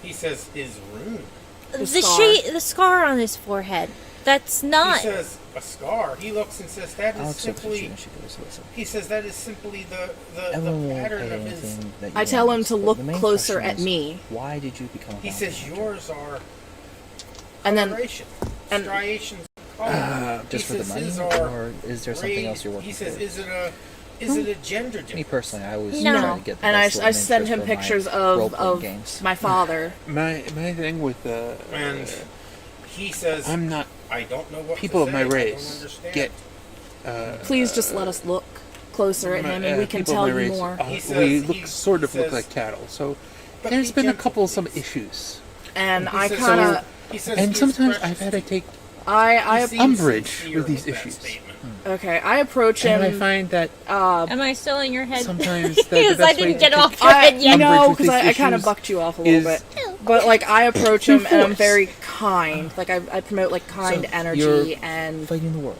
He says his rune. The scar. the scar on his forehead. That's He not. says a scar. He looks and says that I'll is accept what simply. she goes, listen. He says that is simply the Everyone won't pattern pay of his. anything that you I tell want. him to But look the main closer question at is, me. Why did you become a He bounty says hunter? yours are And then coloration, and- striations of color. Just He for the says money, his are or is there something else you're working He says, for? is it a gender difference? Me personally, I always No. try to get the and best I love send interest him for my pictures role-playing of games. my father. My thing with And he says, I'm not I don't know what people to of say. my I don't race understand." get Please just let us look closer at him and we can people of tell my you race, more. He we says- look he sort of look says- like cattle. So But there's be been a gentle, couple some please. issues, And He I says- kind of he says and he's sometimes precious I've had to take. I He seems umbrage sincere with these that issues. statement. okay. I approach him. And I find that Am I still in your head? sometimes the Because best I way didn't to get take off your I, head yet. umbrage no, with because these I kind of issues bucked you off a little is bit. But like I approach him and I'm force. very kind. Like I promote like kind So energy you're and fighting the world.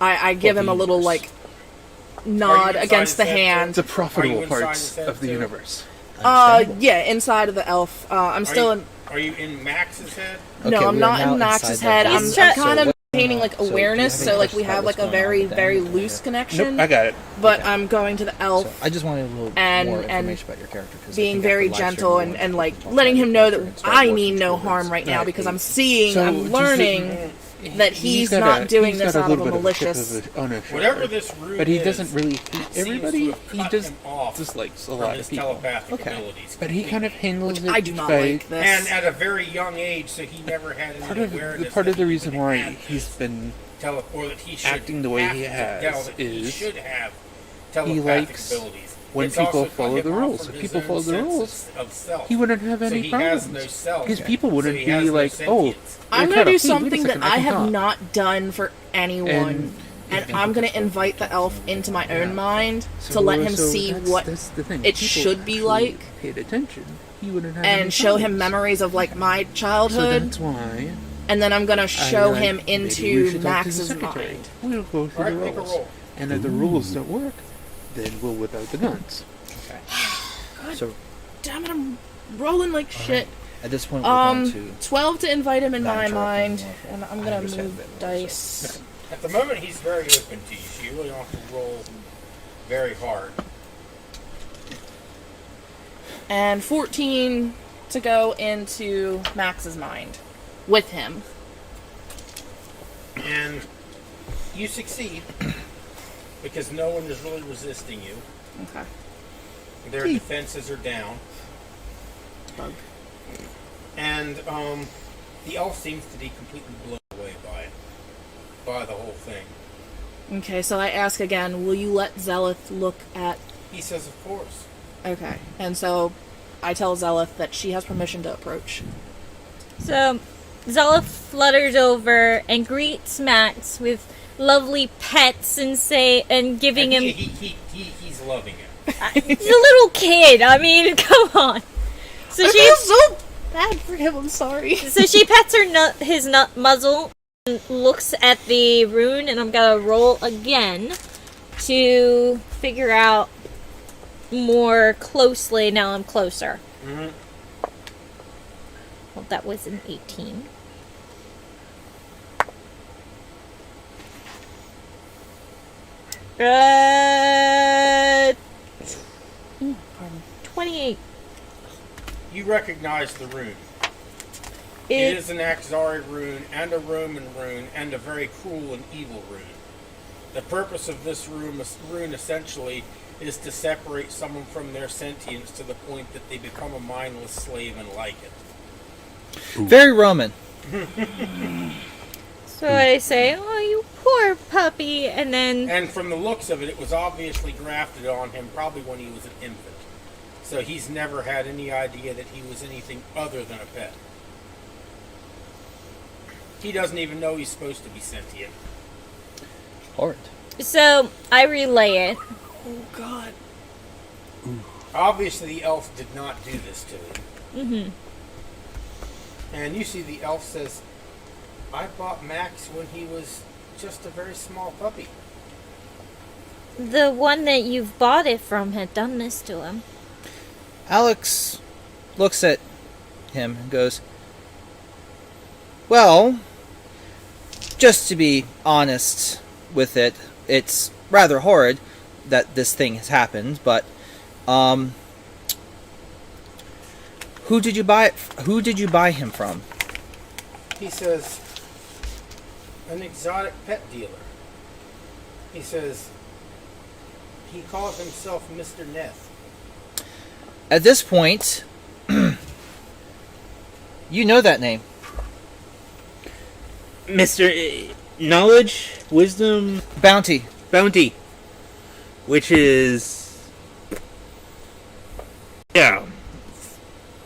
I give Well, him a the little universe. like nod inside against the his head, hand. the profitable Are you inside parts his head of the too? universe. Understandable. Yeah, inside of the elf. I'm still in. Are you in Max's head? Okay, No, I'm we are not now in Max's inside head. that I'm, He's game. I'm try- kind of what- maintaining like so do you awareness, have any so like we questions about have like what's a going on very with them? very Or- loose connection. Nope, I got it. But Okay. I'm going to the elf. So I just wanted a little And- more and information about your character. 'Cause I being think very after live stream, gentle we'll and, want and to like talk letting about him your know character that and start I working mean no towards harm right now that because I'm aid. seeing, So, I'm just learning that he's got not a- doing he's this got out of a little bit of malicious. chip of the ownership. Whatever this rune But he is, doesn't really hate seems everybody. to have He cut just him off dislikes a from lot his of people. telepathic Okay. abilities. But he kind of handles it I do not by like this. And at a very young age, so he never had any part of awareness. the that he reason even why had he's this been or that he should acting the way have he to has tell that he is should have he telepathic likes abilities. when It's people also cut follow him the off rules. from If his people own follow the sense rules, of self. he wouldn't have So any he problems. has no self. Because people wouldn't So he has be no like, oh, sentience. I'm you're gonna cut do off. Hey, wait a something second, that I I can have talk. not done for anyone. And I'm gonna invite the elf into my own mind to let him see what that's the thing. it People should be actually like paid attention. He wouldn't have any and show him problems. memories of like my So childhood. that's why And then I'm gonna show I, him maybe we into should talk to the Max's secretary. mind. We'll go through All right, the make a rules. roll. And if the rules don't work, then we'll whip out the guns. So Damn it, I'm rolling like shit. at this point, we're going to 12 to invite him in Not my interrupting mind, more. and I'm I gonna understand move that. dice. At the moment, he's very open to you, so you really don't have to roll very hard. And 14 to go into Max's mind with him. And you succeed because no one is really resisting you. Okay. Their defenses are down. Bug. And the elf seems to be completely blown away by it. By the whole thing. Okay, so I ask again, will you let Zeleth look at... He says, of course. Okay, and so I tell Zeleth that she has permission to approach. So, Zala flutters over and greets Max with lovely pets and giving And him. he's loving it. He's a little kid. I mean, come on. So I she feel so bad for him, I'm sorry. so she pets his nut muzzle and looks at the rune, and I'm gonna roll again to figure out more closely. Now I'm closer. Mm-hmm. Well, that was an 18. Pardon. 28. You recognize the rune. It is an Axari rune, and a Roman rune, and a very cruel and evil rune. The purpose of this rune essentially is to separate someone from their sentience to the point that they become a mindless slave and like it. very Roman. So I say, oh, you poor puppy, and then And from the looks of it, it was obviously grafted on him probably when he was an infant. So he's never had any idea that he was anything other than a pet. He doesn't even know he's supposed to be sentient. Horrid. So I relay it. Oh God. Obviously, the elf did not do this to him. Mm-hmm. And you see the elf says, I bought Max when he was just a very small puppy. The one that you've bought it from had done this to him. Alex looks at him and goes, well, just to be honest with it, it's rather horrid that this thing has happened, but who did you buy him from? He says, an exotic pet dealer. He says, he calls himself Mr. Neth. At this point, you know that name. Mr. Knowledge, Wisdom, Bounty. Bounty, which is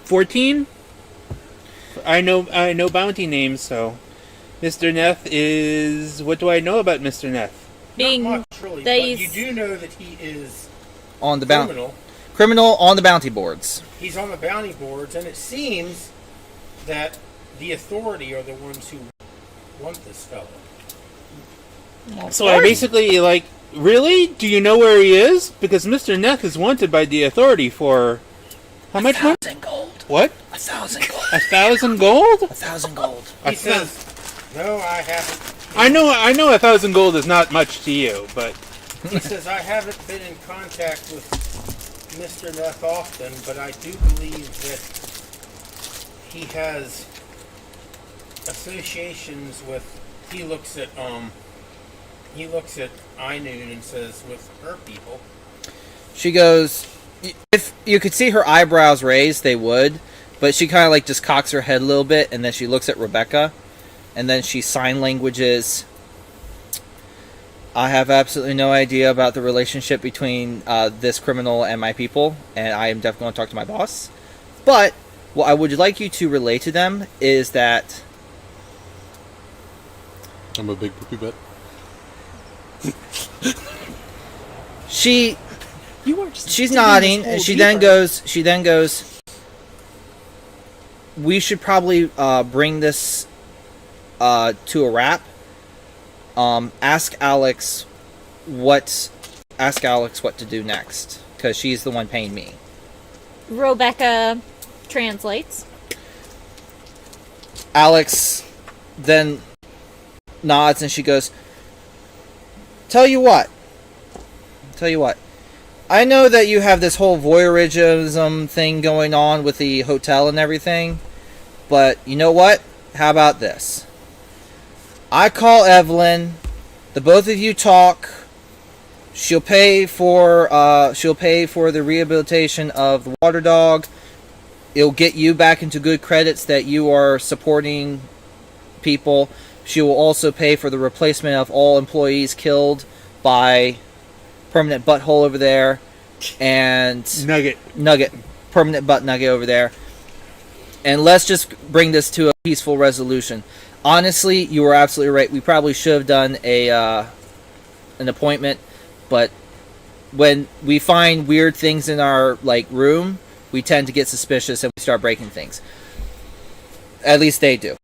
14. I know bounty names, so Mr. Neth is. What do I know about Mr. Neth? Being Not much, really, that but he's- you do know that he is On the criminal. Criminal on the bounty boards. He's on the bounty boards, and it seems that the authority are the ones who want this fellow. So I basically, really? Do you know where he is? Because Mr. Neth is wanted by the authority for how much money? 1,000 gold. What? 1,000 gold. 1,000 gold? 1,000 gold. He says, no, I haven't. I know 1,000 gold is not much to you, but He says, I haven't been in contact with Mr. Neth often, but I do believe that he has associations with, he looks at Ainoon and says, with her people. She goes, if you could see her eyebrows raised, they would, but she kind of just cocks her head a little bit, and then she looks at Rebecca, and then she sign languages. I have absolutely no idea about the relationship between this criminal and my people, and I am definitely going to talk to my boss. But what I would like you to relay to them is that I'm a big poopy butt. she's digging nodding, this and hole she deeper. then goes, we should probably bring this to a wrap. Ask Alex what to do next, because she's the one paying me. Rebecca translates. Alex then nods and she goes, Tell you what. I know that you have this whole voyeurism thing going on with the hotel and everything, but you know what? How about this? I call Eveline. The both of you talk. She'll pay for the rehabilitation of the water dog. It'll get you back into good credits that you are supporting people. She will also pay for the replacement of all employees killed by permanent butthole over there and Nugget, permanent butt nugget over there. And let's just bring this to a peaceful resolution. Honestly, you were absolutely right. We probably should have done an appointment, but when we find weird things in our room, we tend to get suspicious and we start breaking things. At least they do.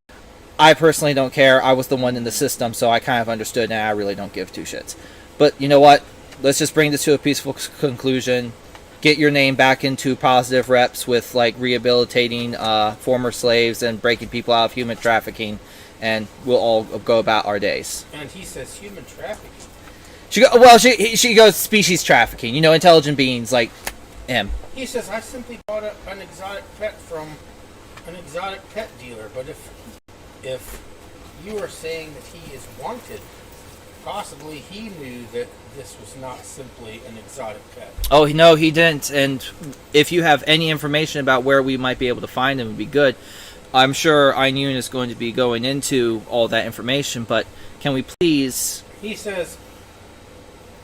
I personally don't care. I was the one in the system, so I kind of understood, and I really don't give two shits. But you know what? Let's just bring this to a peaceful conclusion. Get your name back into positive reps with rehabilitating former slaves and breaking people out of human trafficking, and we'll all go about our days. And he says human trafficking. She goes species trafficking. Intelligent beings like him. He says, I simply bought an exotic pet from an exotic pet dealer, but if you are saying that he is wanted, possibly he knew that this was not simply an exotic pet. Oh, no, he didn't. And if you have any information about where we might be able to find him, it would be good. I'm sure Ainun is going to be going into all that information, but can we please... He says,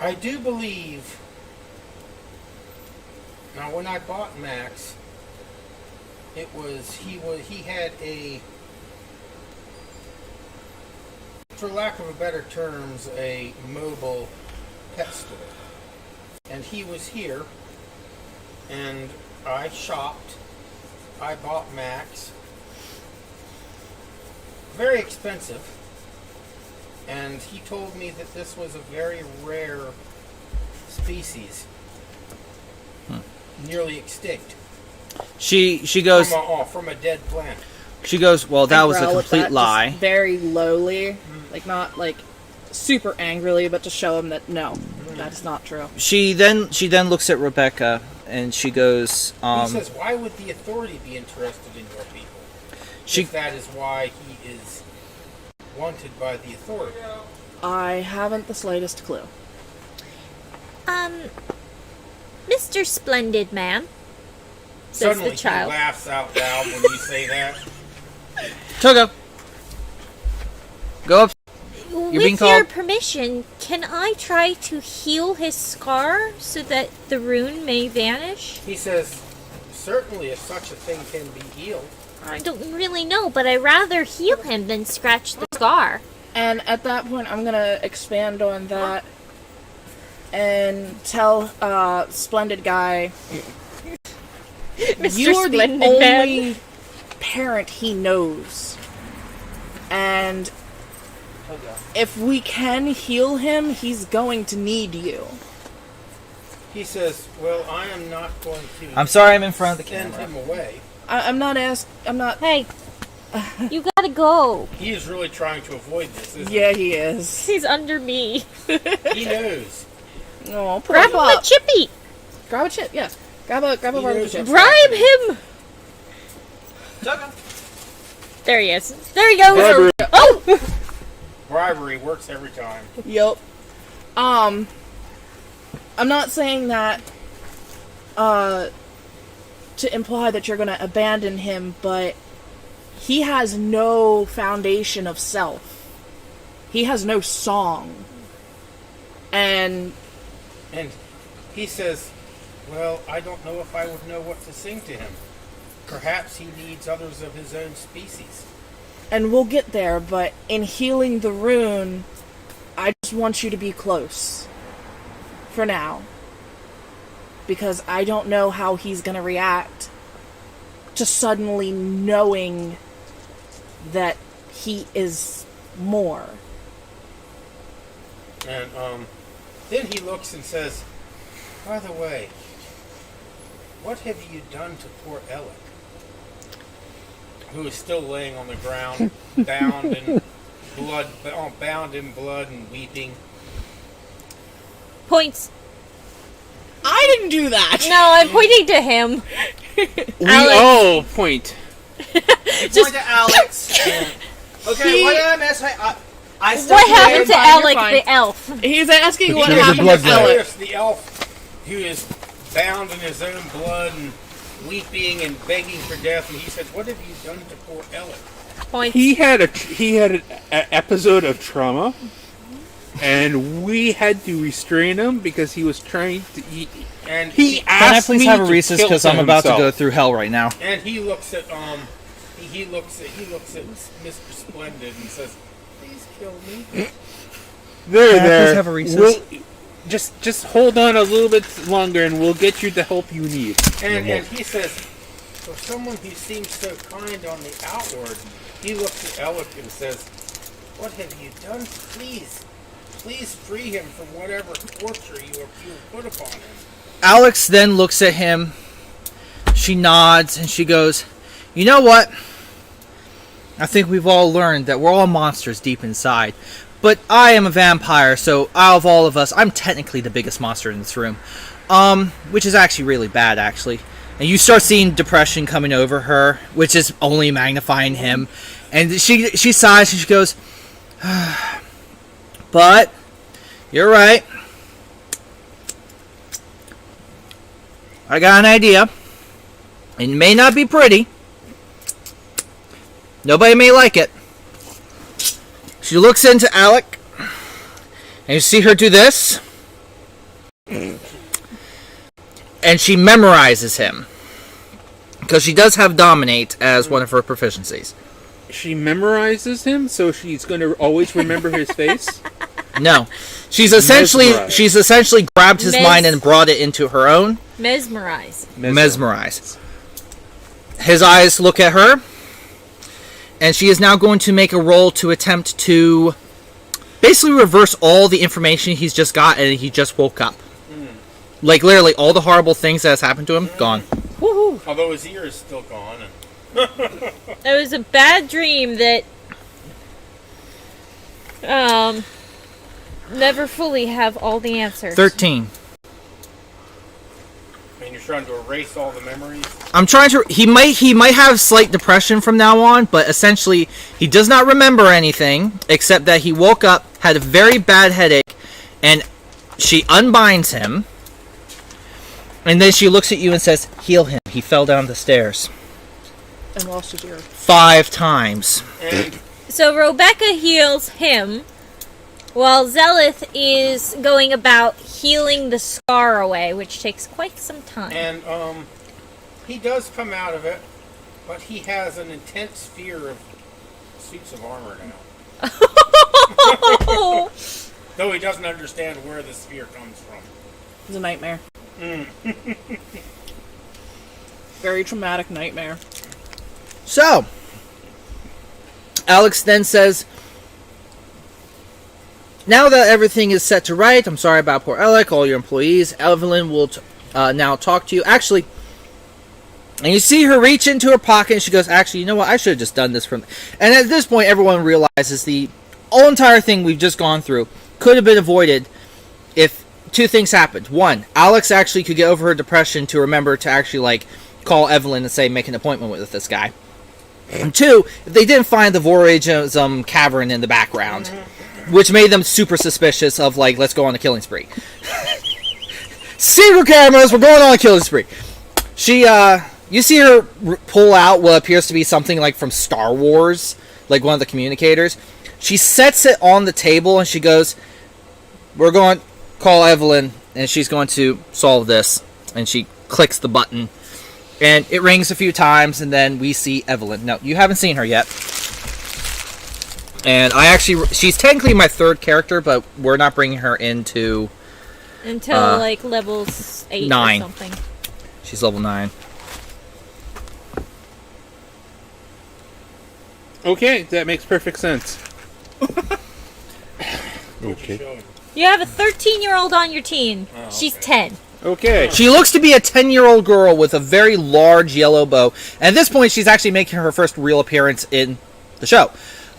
I do believe... Now, when I bought Max, he had a for lack of a better terms, a mobile pet store. And he was here, and I shopped. I bought Max. Very expensive. And he told me that this was a very rare species. Nearly extinct. She goes. From a dead plant. She goes. Well, that was a growl at complete that, lie. just very lowly, like not like super angrily, but to show him that no, that is not true. She then looks at Rebecca and she goes. He says, "Why would the authority be interested in your people? If that is why he is wanted by the authority." I haven't the slightest clue. Mr. Splendid Man, says Suddenly the child. he laughs out loud when you say that. Togo, go up. You're being With called. your permission, can I try to heal his scar so that the rune may vanish? He says, "Certainly, if such a thing can be healed." I don't really know, but I'd rather heal him than scratch the scar. And at that point, I'm gonna expand on that and tell Splendid Guy, Mr. you're the Splendid only Man. parent he knows, and if we can heal him, he's going to need you. He says, "Well, I am not going to." I'm sorry, I'm in front of the send camera. him away. I'm not. Hey, you gotta go. He is really trying to avoid this, isn't Yeah, he is. He's under me. he? He knows. Oh, pull Grab him him a up. chippy. Grab a chip. Yes. Grab a He barbecue knows chip. what's Bribe happening. him. There he is. There he goes. Bribery. Oh! Bribery works every time. Yup. I'm not saying that to imply that you're gonna abandon him, but he has no foundation of self. He has no song. And he says, "Well, I don't know if I would know what to sing to him. Perhaps he needs others of his own species." we'll get there, but in healing the rune, I just want you to be close. For now. Because I don't know how he's gonna react to suddenly knowing that he is more. And then he looks and says, "By the way, what have you done to poor Alec, who is still laying on the ground, bound in blood and weeping?" Points. I didn't do that! No, I'm pointing to him. We Alex. all point. Point to Alex. Okay, what did I miss? I stepped What away. happened to fine, you're Alec fine. the elf? He's asking what There's a happened blood to vet. Alec. Yes, the elf who is bound in his own blood and weeping and begging for death, and he says, "What have you done to poor Alec?" Points. He had an episode of trauma, and we had to restrain him because he was trying to. And He Can I asked please me have a to recess kill because I'm about to himself. go through hell right now. And he looks at he looks at Mr. Splendid and says, "Please kill me." There, Can I there. please have a recess? We'll, just hold on a little bit longer, and we'll get you the help you need. And he says, "For someone who seems so kind on the outward," he looks at Alec and says, "What have you done? Please free him from whatever torture you have put upon him." Alex then looks at him. She nods and she goes, "You know what? I think we've all learned that we're all monsters deep inside. But I am a vampire, so out of all of us, I'm technically the biggest monster in this room. Which is actually really bad, actually. And you start seeing depression coming over her, which is only magnifying him. And she sighs and she goes, but you're right. I got an idea. It may not be pretty. Nobody may like it. She looks into Alec, and you see her do this. And she memorizes him. Because she does have Dominate as one of her proficiencies. she memorizes him, so she's going to always remember his face? No, she's essentially grabbed his mind and brought it into her own. Mesmerize. Mesmerize. His eyes look at her, and she is now going to make a roll to attempt to basically reverse all the information he's just got, and he just woke up. Like, literally, all the horrible things that has happened to him, gone. Woohoo! Although his ear is still gone. It was a bad dream that never fully have all the answers. 13. And you're trying to erase all the memories? I'm trying to... He might have slight depression from now on, but essentially, he does not remember anything, except that he woke up, had a very bad headache, and she unbinds him, and then she looks at you and says, heal him. He fell down the stairs. And lost his ear. 5 times. And So Rebecca heals him, while Zelith is going about healing the scar away, which takes quite some time. And he does come out of it, but he has an intense fear of suits of armor now. Though he doesn't understand where this fear comes from. It's a nightmare. Very traumatic nightmare. So, Alex then says, now that everything is set to right, I'm sorry about poor Alec, all your employees. Eveline will now talk to you. Actually, and you see her reach into her pocket, and she goes, actually, you know what? I should have just done this from... And at this point, everyone realizes the whole entire thing we've just gone through could have been avoided if 2 things happened. 1, Alex actually could get over her depression to remember to actually, like, call Eveline and say, make an appointment with this guy. And 2, if they didn't find the voyagism cavern in the background, which made them super suspicious of, like, let's go on a killing spree. Secret cameras, we're going on a killing spree. She, you see her pull out what appears to be something like from Star Wars, like one of the communicators. She sets it on the table and she goes, we're going to call Eveline and she's going to solve this. And she clicks the button. And it rings a few times, and then we see Eveline. No, you haven't seen her yet. And she's technically my 3rd character, but we're not bringing her into... Until, like, levels 8 9. or something. She's level 9. Okay, that makes perfect sense. Okay. You have a 13-year-old on your team. She's 10. Okay. She looks to be a 10-year-old girl with a very large yellow bow. And at this point, she's actually making her first real appearance in the show.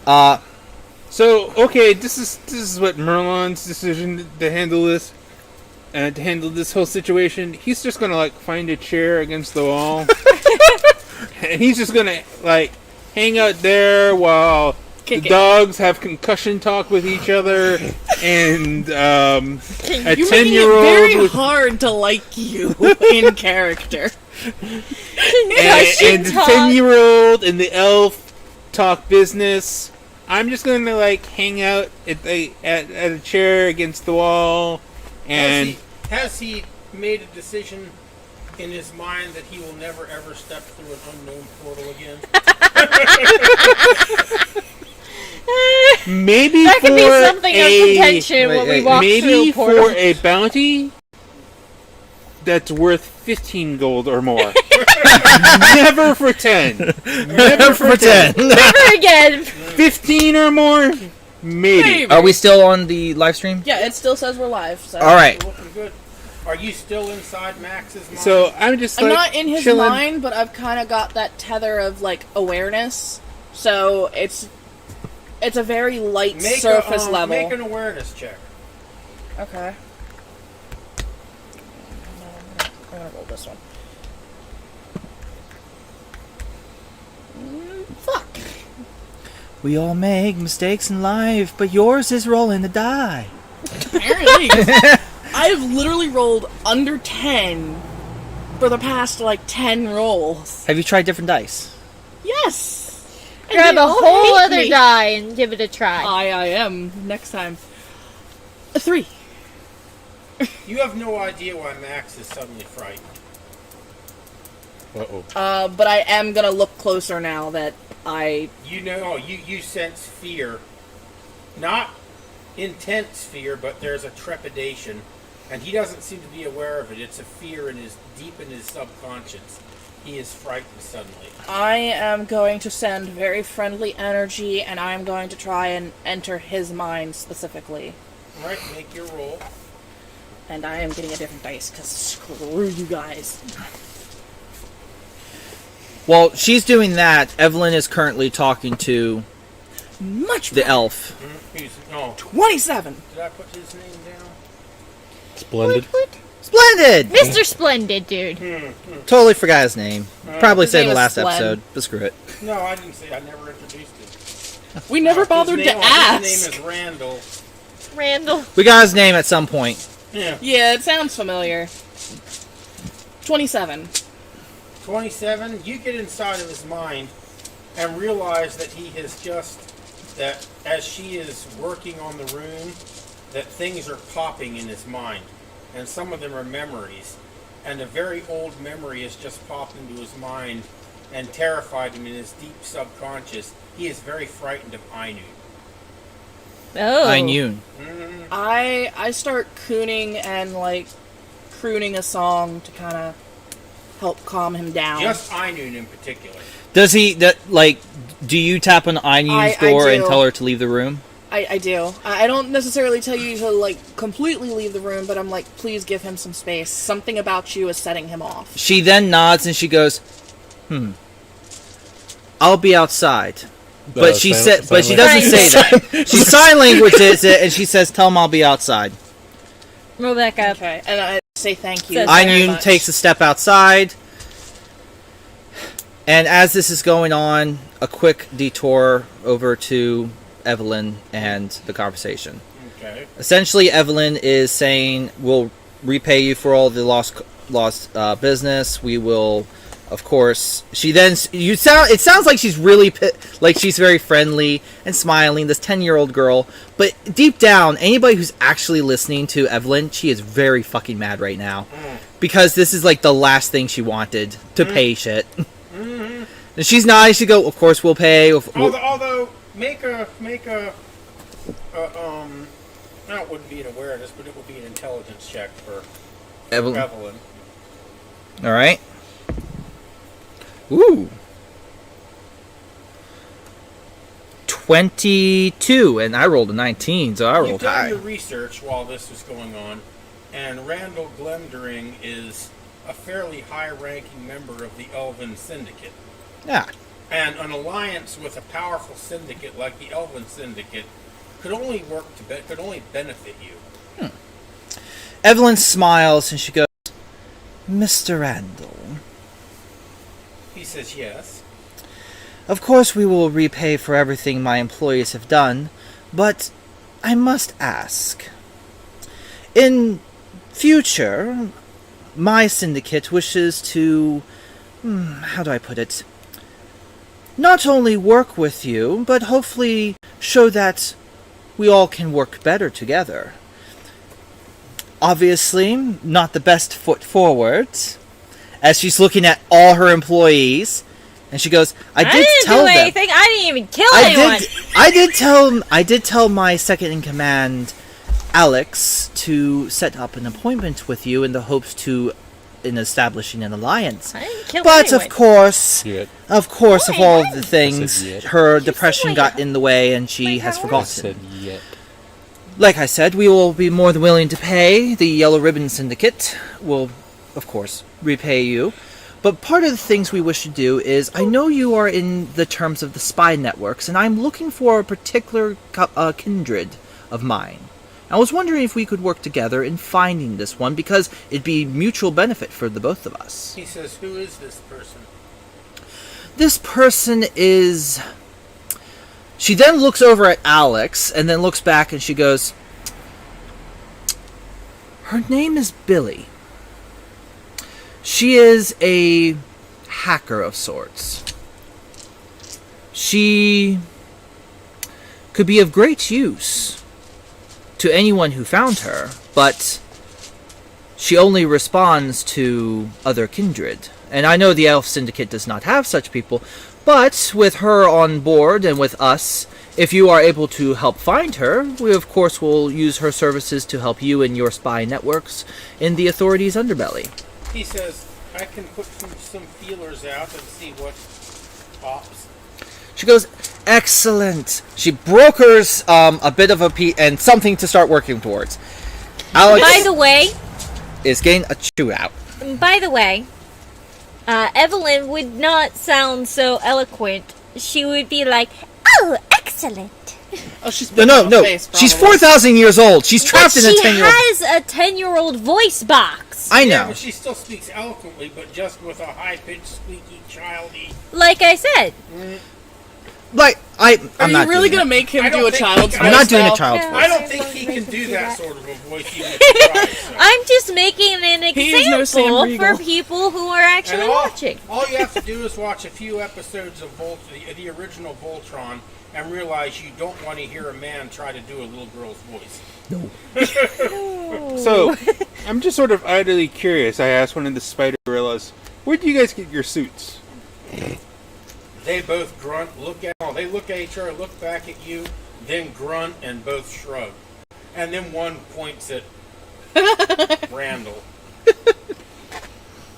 So, okay, this is what Merlin's decision to handle this. To handle this whole situation. He's just gonna, like, find a chair against the wall. And he's just gonna, like, hang out there while the dogs have concussion talk with each other. And, a You're making it 10-year-old very with... hard to like you in character. and the 10-year-old and the elf talk business. I'm just going to, like, hang out at a chair against the wall. And Has he made a decision in his mind that he will never ever step through an unknown portal again? maybe That for could be something of contention when we walk through maybe a portal. for a bounty that's worth 15 gold or more. Never for 10. Never for 10. Never again. 15 or more? Maybe. Are we still on the live stream? Yeah, it still says we're live. So. All right. You're looking good. Are you still inside Max's mind? So I'm just I'm like not in his chilling. mind, but I've kind of got that tether of, like, awareness. So it's a very light surface level. Make an awareness check. Okay. I'm gonna roll this one. Fuck. We all make mistakes in life, but yours is rolling the die. Apparently. I've literally rolled under 10 for the past, like, 10 rolls. Have you tried different dice? Yes! And Grab they a all whole hate other me. die and give it a try. I am. Next time. A 3. You have no idea why Max is suddenly frightened. Uh-oh. But I am gonna look closer now that You sense fear. Not intense fear, but there's a trepidation. And he doesn't seem to be aware of it. It's a fear deep in his subconscious. He is frightened suddenly. I am going to send very friendly energy, and I am going to try and enter his mind specifically. Alright, make your roll. And I am getting a different dice, because screw you guys. While she's doing that, Eveline is currently talking to Much the better. elf. 27! Did I put his name down? Splendid. Splendid! Mr. Splendid, dude. Totally forgot his name. Probably His said in name the is last Splen. episode, but screw it. No, I didn't say. I never introduced him. We never bothered to His ask. name is Randall. Randall. We got his name at some point. Yeah. Yeah, it sounds familiar. 27. 27. You get inside of his mind and realize that he has that as she is working on the rune, that things are popping in his mind. And some of them are memories. And a very old memory has just popped into his mind and terrified him in his deep subconscious. He is very frightened of Ainu. Oh. Ainun. I start cooning and, like, crooning a song to kind of help calm him down. Just Ainu in particular. Does he, do you tap on Ainun's I door and do. tell her to leave the room? I do. I don't necessarily tell you to, like, completely leave the room, but I'm like, please give him some space. Something about you is setting him off. She then nods and she goes, I'll be outside. But she said, but she doesn't say that. She sign languages it, and she says, "Tell him I'll be outside." Roll back up. Okay, and I say thank you. Says very Ainun much. takes a step outside, and as this is going on, a quick detour over to Eveline and the conversation. Okay. Essentially, Eveline is saying, "We'll repay you for all the lost business. We will." Of course, she then it sounds like she's really like she's very friendly and smiling, this 10-year-old girl, but deep down, anybody who's actually listening to Eveline, she is very fucking mad right now because this is like the last thing she wanted to pay shit. And she's nice. She go, "Of course we'll pay." Although make a no, it wouldn't be an awareness, but it would be an intelligence check for Eveline. All right. Ooh. 22, and I rolled a 19, so I rolled You've done high. your research while this was going on, and Randall Glemdring is a fairly high-ranking member of the Elven Syndicate. Yeah. And an alliance with a powerful syndicate like the Elven Syndicate could only benefit you. Eveline smiles and she goes, "Mr. Randall, He says yes. of course we will repay for everything my employees have done, but I must ask. In future, my syndicate wishes to, how do I put it, not only work with you, but hopefully show that we all can work better together. Obviously, not the best foot forward." As she's looking at all her employees, and she goes, "I didn't do anything. I didn't even kill anyone. I did tell my second in command, Alex, to set up an appointment with you in the hopes in establishing an alliance. I didn't kill But anyone. of course, Yet. of all Why? the things, I said yet. her She depression said got like- in the way, and she like has how? I forgotten. said yet. Like I said, we will be more than willing to pay. The Yellow Ribbon Syndicate will, of course, repay you. But part of the things we wish to do is, I know you are in the terms of the spy networks, and I'm looking for a particular kindred of mine. I was wondering if we could work together in finding this one, because it'd be mutual benefit for the both of us. He says, who is this person? This person is... She then looks over at Alex, and then looks back, and she goes, "Her name is Billy. She is a hacker of sorts. She could be of great use to anyone who found her, but she only responds to other kindred. And I know the Elf Syndicate does not have such people, But with her on board and with us, if you are able to help find her, we of course will use her services to help you and your spy networks in the Authority's underbelly. He says, I can put some feelers out and see what pops. She goes, excellent. She brokers a bit of a and something to start working towards. Alex By the way, is getting a chew out. Eveline would not sound so eloquent. She would be like, "Oh, excellent." Oh, she's No. She's 4,000 years old. She's trapped in a 10-year-old. She has a 10-year-old voice box. I Yeah, know. but she still speaks eloquently, but just with a high-pitched, squeaky, childy... Like I said. Like, Are I'm you not really doing gonna make him I do don't a think child's he voice? can- I'm not doing a now? child's No. voice. I don't think he can do that sort of a voice even if he tries. So. I'm just making an He is no Sam example Riegel. for people who are actually And watching. all you have to do is watch a few episodes of the original Voltron and realize you don't want to hear a man try to do a little girl's voice. So, I'm just sort of idly curious. I asked one of the spider gorillas, where do you guys get your suits? They both grunt, they look at each other, look back at you, then grunt and both shrug. And then one points at Randall.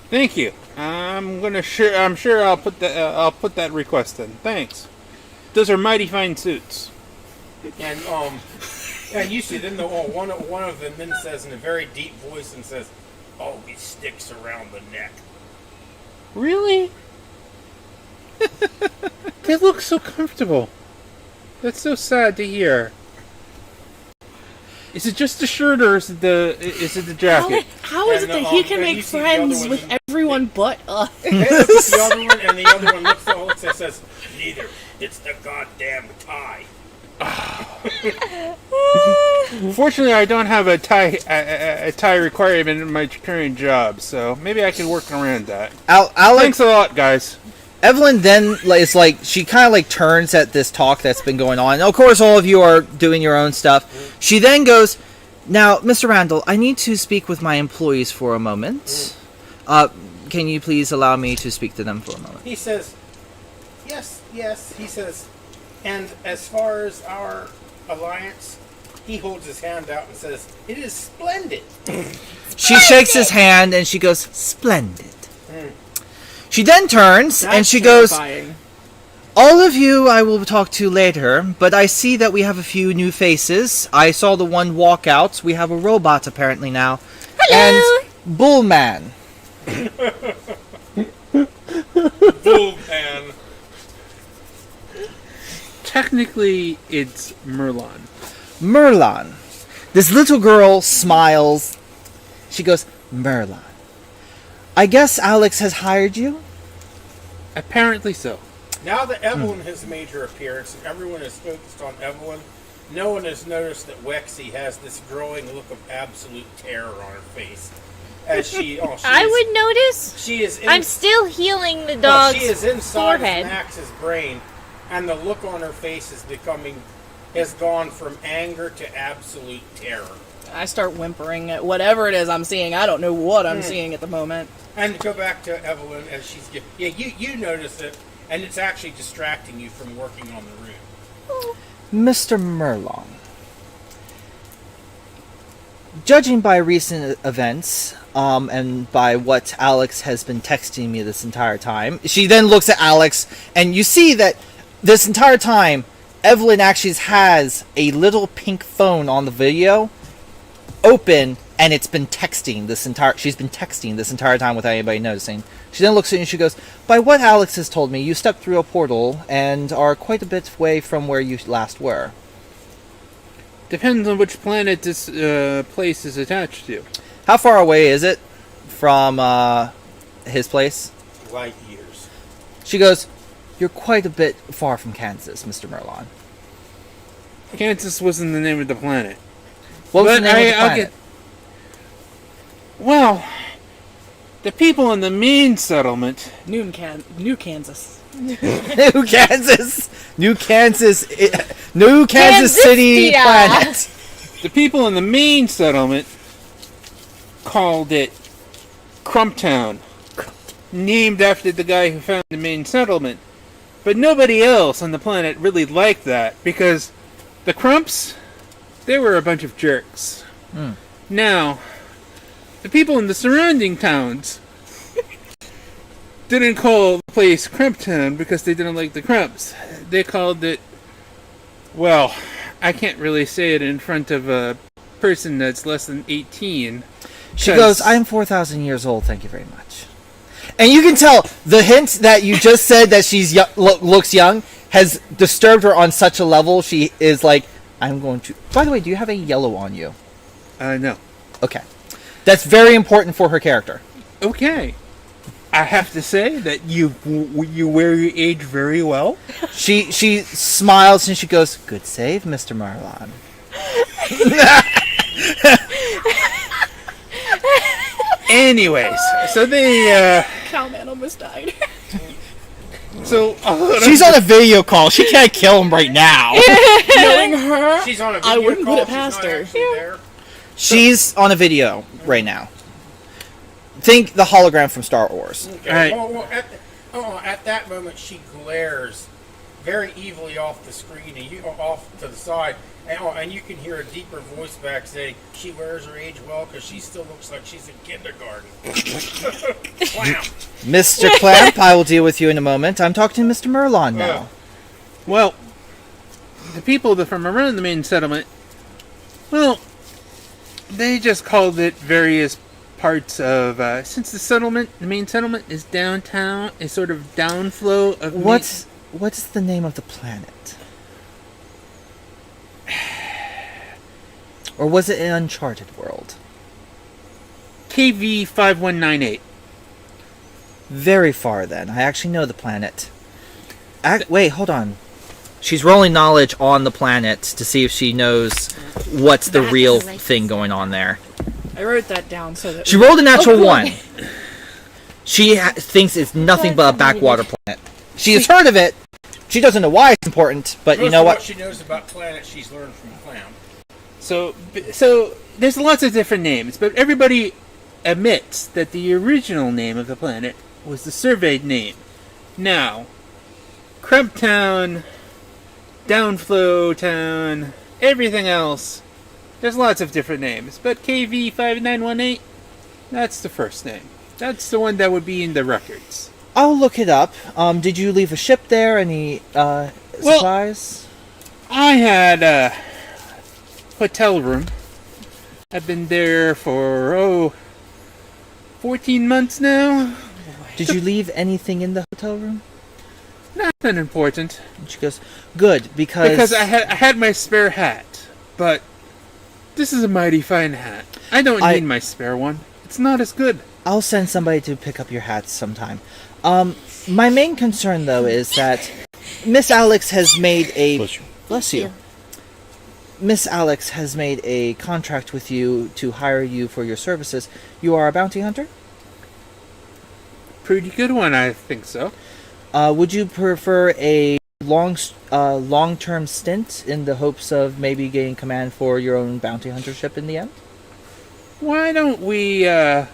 Thank you. I'm sure I'll put that request in. Thanks. Those are mighty fine suits. And you see then one of them then says in a very deep voice and says, always sticks around the neck. Really? They look so comfortable. That's so sad to hear. Is it just the shirt or is it the jacket? How is it And, that he and can make you see the friends other with one- everyone but us? And the other one, and the other one looks and says, neither. It's the goddamn tie. Fortunately, I don't have a tie requirement in my current job, so maybe I can work around that. Alex, Thanks a lot, guys. Eveline then is like, she kind of like turns at this talk that's been going on. And of course, all of you are doing your own stuff. She then goes, now, Mr. Randall, I need to speak with my employees for a moment. Can you please allow me to speak to them for a moment? He says, yes, he says, and as far as our alliance, he holds his hand out and says, it is splendid. She shakes his hand and she goes, splendid. She then turns and That's she goes, terrifying. all of you I will talk to later, but I see that we have a few new faces. I saw the one walk out. We have a robot apparently now. Hello. And Bullman. Bullman. Technically, it's Merlon. Merlon. This little girl smiles. She goes, Merlon. I guess Alex has hired you? Apparently so. Now that Eveline has made her appearance and everyone is focused on Eveline, no one has noticed that Wexy has this growing look of absolute terror on her face. As I would notice. She is. I'm still healing the Well, dog's she is inside forehead. of Max's brain, and the look on her face has gone from anger to absolute terror. I start whimpering at whatever it is I'm seeing. I don't know what I'm seeing at the moment. And to go back to Eveline as she's you notice it, and it's actually distracting you from working on the rune. Mr. Merlon. Judging by recent events, and by what Alex has been texting me this entire time, she then looks at Alex, and you see that this entire time, Eveline actually has a little pink phone on the video open, and it's been texting she's been texting this entire time without anybody noticing. She then looks at you and she goes, by what Alex has told me, you stepped through a portal and are quite a bit away from where you last were. Depends on which planet this place is attached to. How far away is it from his place? Light years. She goes, you're quite a bit far from Kansas, Mr. Merlon. Kansas wasn't the name of the planet. What was But the name of the I'll planet? Well, the people in the main settlement. New Kansas. New Kansas! New Kansas Kansas City City. planet! The people in the main settlement called it Crumptown, named after the guy who found the main settlement. But nobody else on the planet really liked that, because the Crumps, they were a bunch of jerks. Now, the people in the surrounding towns didn't call the place Crumptown because they didn't like the Crumps. They called it, well, I can't really say it in front of a person that's less than 18. She goes, I'm 4,000 years old, thank you very much. And you can tell the hint that you just said that she's looks young has disturbed her on such a level. She is like, I'm going to... By the way, do you have a yellow on you? No. Okay. That's very important for her character. Okay. I have to say that you wear your age very well. She smiles and she goes, good save, Mr. Marlon. Anyways, so they... Cowman almost died. So she's on a video call. She can't kill him right now. Knowing her, She's on a video I wouldn't call. put it She's past not her. actually there. She's on a video right now. Think the hologram from Star Wars. Okay. Right. At that moment, she glares very evilly off the screen and off to the side, and you can hear a deeper voice back say, "She wears her age well because she still looks like she's in kindergarten." Wow. Mr. Clamp, I will deal with you in a moment. I'm talking to Mr. Merlon now. Well, the people from around the main settlement, well, they just called it various parts of, since the main settlement is downtown, a sort of downflow of... What's the name of the planet? Or was it an uncharted world? KV 5198. Very far then. I actually know the planet. Wait, hold on. She's rolling knowledge on the planet to see if she knows what's the real thing going on there. I wrote that down so that She rolled a natural 1. She thinks it's nothing but a backwater planet. She has heard of it. She doesn't know why it's important, but you know what? She knows about planets she's learned from Clam. So there's lots of different names, but everybody admits that the original name of the planet was the surveyed name. Now, Crumptown, Downflow Town, everything else, there's lots of different names, but KV5918, that's the first name. That's the one that would be in the records. I'll look it up. Did you leave a ship there? Any supplies? I had a hotel room. I've been there for, 14 months now. Did you leave anything in the hotel room? Nothing important. And she goes, good, because I had my spare hat, but this is a mighty fine hat. I don't need my spare one. It's not as good. I'll send somebody to pick up your hats sometime. My main concern, though, is that Miss Alex has made a... Bless you. Miss Alex has made a contract with you to hire you for your services. You are a bounty hunter? Pretty good one, I think so. Would you prefer a long-term stint in the hopes of maybe getting command for your own bounty hunter ship in the end? Why don't we, the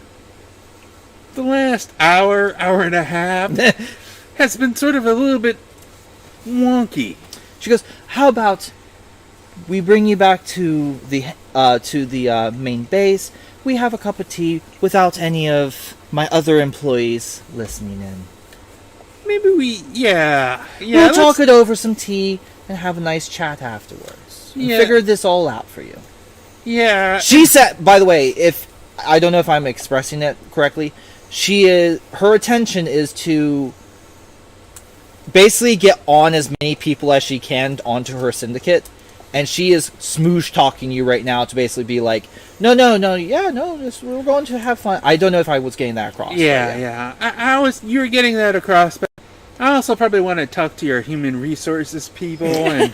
last hour and a half has been sort of a little bit wonky. She goes, how about we bring you back to the main base, we have a cup of tea without any of my other employees listening in. Maybe We'll talk it over some tea and have a nice chat afterwards. And figure this all out for you. Yeah. She said, by the way, if I don't know if I'm expressing it correctly, her attention is to basically get on as many people as she can onto her syndicate, and she is smoosh talking you right now to basically be like, we're going to have fun. I don't know if I was getting that across. You were getting that across, but I also probably want to talk to your human resources people. And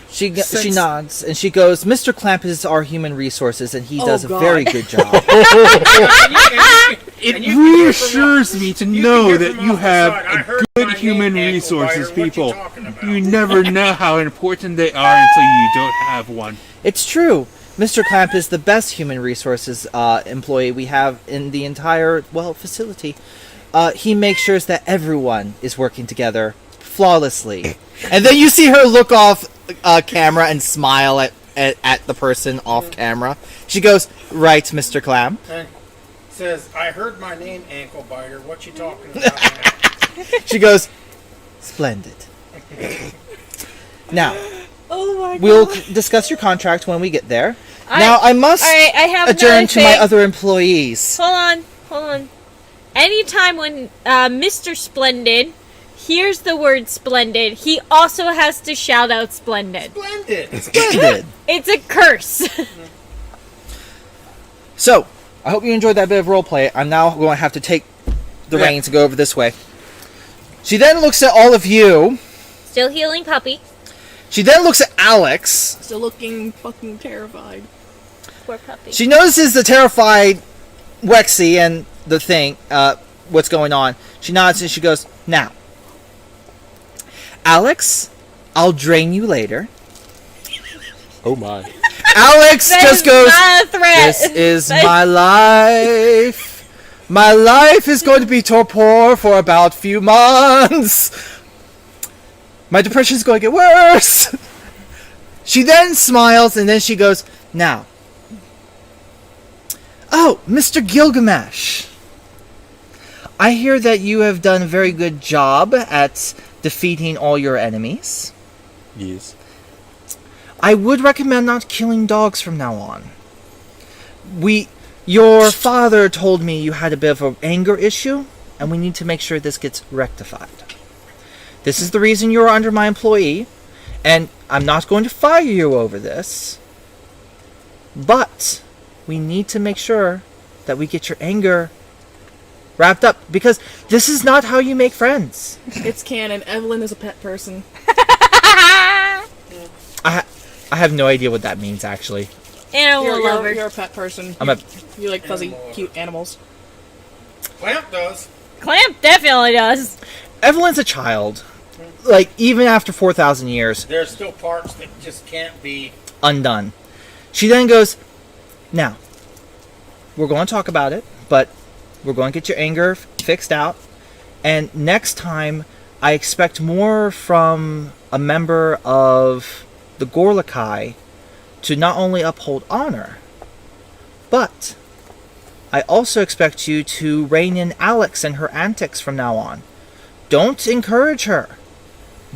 she nods and she goes, Mr. Clamp is our human resources, and he does a very good job. It reassures me to know that you have good human resources people. You never know how important they are until you don't have one. It's true. Mr. Clamp is the best human resources employee we have in the entire, facility. He makes sure that everyone is working together flawlessly. And then you see her look off camera and smile at the person off camera. She goes, right, Mr. Clam. And says, I heard my name, Ankle Biter. What you talking about now? She goes, splendid. Now, Oh my god. we'll discuss your contract when we get there. Now, I must Alright, I have adjourn another to my thing. other employees. Hold on. Anytime when Mr. Splendid hears the word splendid, he also has to shout out splendid. Splendid. Splendid. It's a curse. So, I hope you enjoyed that bit of roleplay. I'm now going to have to take the reins to go over this way. She then looks at all of you. Still healing puppy. She then looks at Alex. Still looking fucking terrified. Poor puppy. She notices the terrified Wexy and the thing, what's going on. She nods and she goes, now, Alex, I'll drain you later. Oh my. Alex That just is goes, not a threat. this is my life. My life is going to be torpor for about a few months. My depression is going to get worse. She then smiles and then she goes, now, oh, Mr. Gilgamesh, I hear that you have done a very good job at defeating all your enemies. Yes. I would recommend not killing dogs from now on. Your father told me you had a bit of an anger issue, and we need to make sure this gets rectified. This is the reason you're under my employee, and I'm not going to fire you over this, but we need to make sure that we get your anger wrapped up, because this is not how you make friends. It's canon. Eveline is a pet person. I have no idea what that means, actually. Animal lover. You're a pet person. I'm a... You like fuzzy, cute animals. Clamp does. Clamp definitely does. Eveline's a child. Like, even after 4,000 years, There's still parts that just can't be. undone. She then goes, now, we're going to talk about it, but we're going to get your anger fixed out. And next time, I expect more from a member of the Gorlakai to not only uphold honor, but I also expect you to rein in Alex and her antics from now on. Don't encourage her.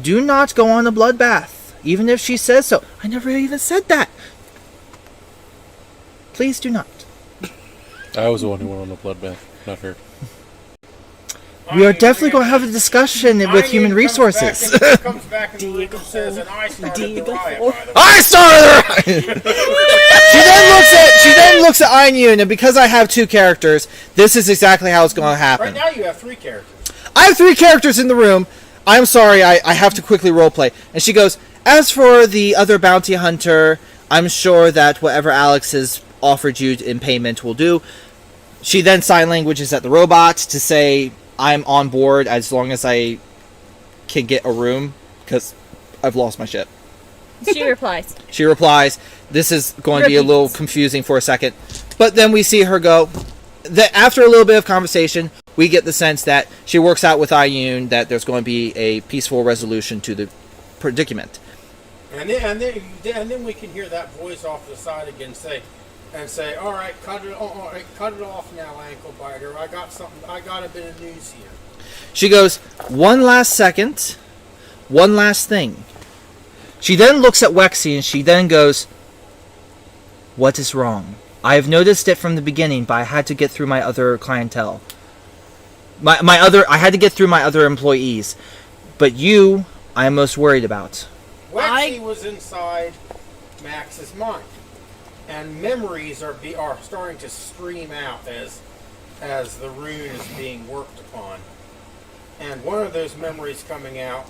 Do not go on a bloodbath, even if she says so. I never even said that. Please do not. I was the one who went on the bloodbath, not her. We are definitely going to have a discussion with human resources. Comes back and says, and I started the riot, by the way. I started the riot! She then looks at Ainun, and because I have two characters, this is exactly how it's going to happen. Right now you have 3 characters. I have 3 characters in the room. I'm sorry, I have to quickly roleplay. And she goes, as for the other bounty hunter, I'm sure that whatever Alex has offered you in payment will do. She then sign languages at the robot to say, I'm on board as long as I can get a room, because I've lost my ship. She replies. She replies, this is going to be a little confusing for a second. But then we see her go. After a little bit of conversation, we get the sense that she works out with Ayun that there's going to be a peaceful resolution to the predicament. And then we can hear that voice off the side again say, all right, cut it off now, Ankle Biter. I got a bit of news here. She goes, one last second, one last thing. She then looks at Wexy and she then goes, what is wrong? I have noticed it from the beginning, but I had to get through my other clientele. I had to get through my other employees. But you, I am most worried about. Wexy was inside Max's mind. And memories are starting to stream out as the rune is being worked upon. And one of those memories coming out,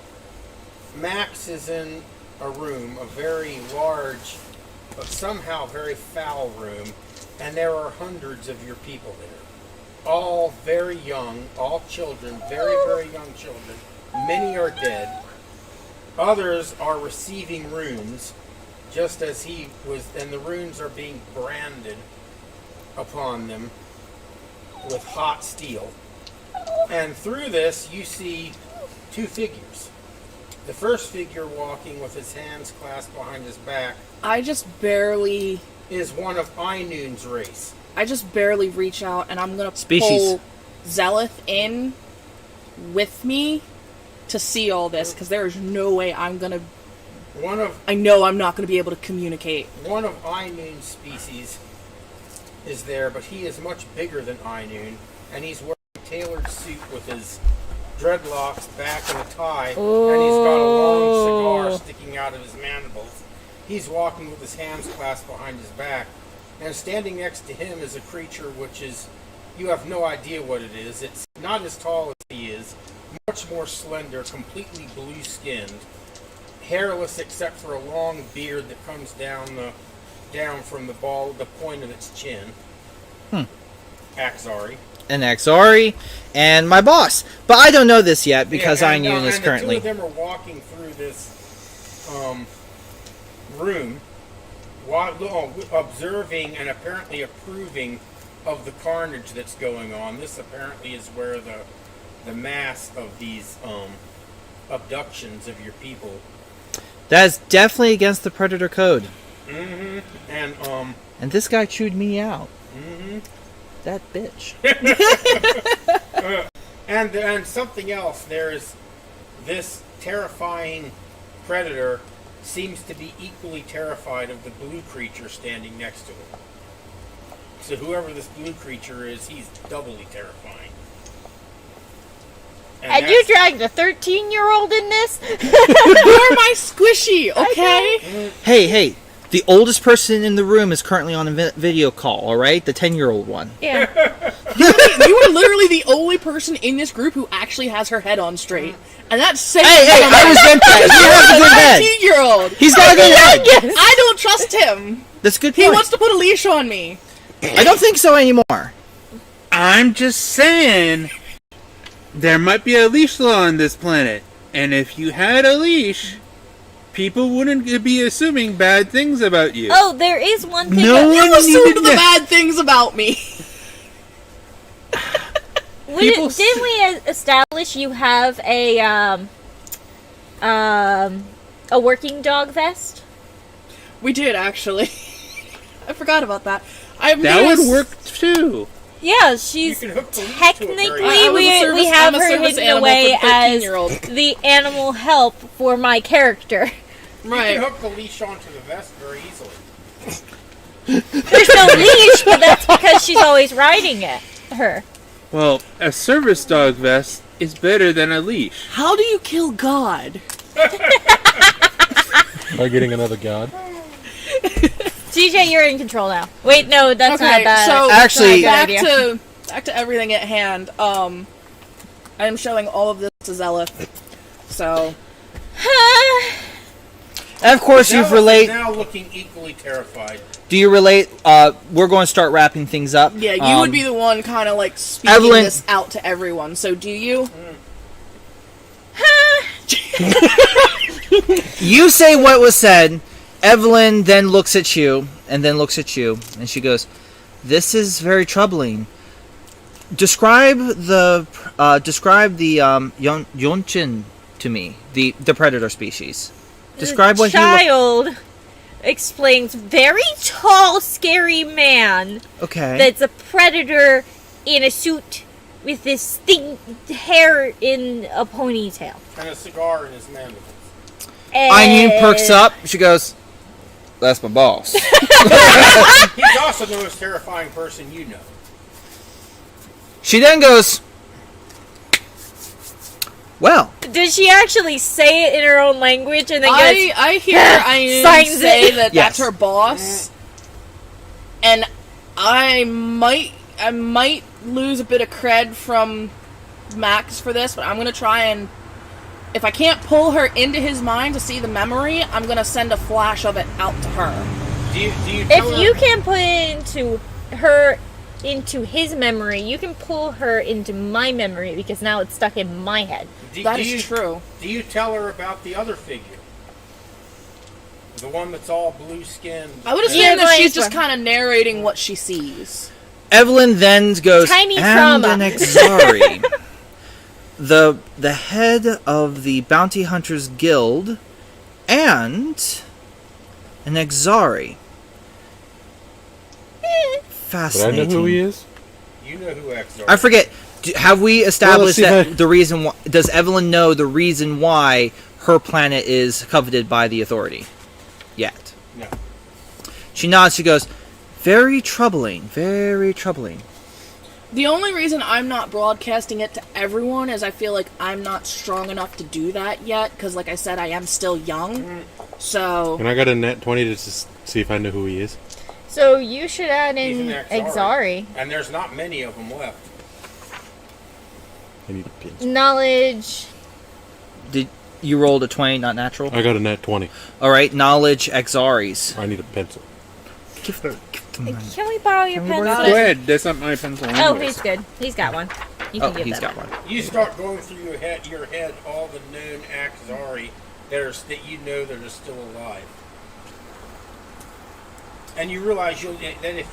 Max is in a room, a very large, but somehow very foul room, and there are hundreds of your people there. All very young, all children, very, very young children. Many are dead. Others are receiving runes, just as he was, and the runes are being branded upon them with hot steel. And through this, you see 2 figures. The first figure walking with his hands clasped behind his back I just barely is one of Einoon's race. reach out, and I'm gonna Species. pull Zelith in with me to see all this, because there is no way I know I'm not gonna be able to communicate. One of Einoon's species is there, but he is much bigger than Einoon, and he's wearing a tailored suit with his dreadlocks back in a tie, and he's got a long cigar sticking out of his mandibles. He's walking with his hands clasped behind his back, and standing next to him is a creature which is, you have no idea what it is. It's not as tall as he is, much more slender, completely blue-skinned, hairless except for a long beard that comes down from the point of its chin. Axari. And Axari, and my boss. But I don't know this yet because Einoon is currently... The two of them are walking through this room, observing and apparently approving of the carnage that's going on. This apparently is where the mass of these abductions of your people. That is definitely against the Predator Code. Mm-hmm. And this guy chewed me out. Mm-hmm. That bitch. And something else. There's this terrifying predator seems to be equally terrified of the blue creature standing next to him. So whoever this blue creature is, he's doubly terrifying. And you dragged a 13-year-old in this? You're my squishy, okay? Hey. The oldest person in the room is currently on a video call, alright? The 10-year-old one. Yeah. You are literally the only person in this group who actually has her head on straight. And that's saying Hey, I resent that. He has a good head. 13-year-old. He's got a good head. I don't trust him. That's a good He point. wants to put a leash on me. I don't think so anymore. I'm just saying, there might be a leash law on this planet, and if you had a leash, people wouldn't be assuming bad things about you. Oh, there is one thing. You assumed the bad things about me. Didn't we establish you have a working dog vest? We did, actually. I forgot about that. That would work too. Yeah, she's You can hook the leash to it technically very we have I'm a her service hidden animal away for as 13-year-old. the animal help for my character. You Right. can hook the leash onto the vest very easily. There's no leash, but that's because she's always riding it. Her. Well, a service dog vest is better than a leash. How do you kill God? By getting another god. TJ, you're in control now. Wait, no, that's not bad. So Actually- back to everything at hand. I am showing all of this to Zelith. So And of course, you Zelith relate. is now looking equally terrified. Do you relate? We're going to start wrapping things up. yeah, you would be the one kind of like speaking Eveline- this out to everyone. So do you? You say what was said. Eveline then looks at you, and then looks at you, and she goes, "This is very troubling. Describe the Yonchin to me, the predator species. Describe what he child explains very tall, scary man Okay. that's a predator in a suit with this hair in a ponytail. And a cigar in his mandibles. Einoon perks up. She goes, "That's my boss." He's also the most terrifying person you know. She then goes, "Well, Does she actually say it in her own language and then goes, I hear Einoon Signs say it. that Yes. that's her boss, and I might lose a bit of cred from Max for this, but I'm gonna try and, if I can't pull her into his mind to see the memory, I'm gonna send a flash of it out to her. Do you tell if her, you can put it into his memory, you can pull her into my memory because now it's stuck in my head. That is true. Do you tell her about the other figure? The one that's all blue skinned. I would assume Yeah, that she's like- just kind of narrating what she sees. Eveline then goes, Tiny and trauma. an Axari. the head of the Bounty Hunters Guild and an Exari. But I Fascinating. know who he is. You know who X are. I forget. Have we established see that if I- the reason why? Does Eveline know the reason why her planet is coveted by the Authority? Yet. No. She nods. She goes, "Very troubling. Very troubling." The only reason I'm not broadcasting it to everyone is I feel like I'm not strong enough to do that yet, because like I said, I am still young. So, And I got a net 20 to see if I know who he is. So you should add He's in an Exari. And there's not many of them left. I need a pinch. Knowledge. Did you rolled a 20, not natural? I got a net 20. All right, knowledge Exaris. I need a pencil. Give them Can we borrow your Can we borrow pencil? Go ahead. That's not my pencil. Oh, anyways. he's good. He's got one. You Oh, can give he's that. got one. You start going through your head all the known Axari that you know that are still alive. And you realize that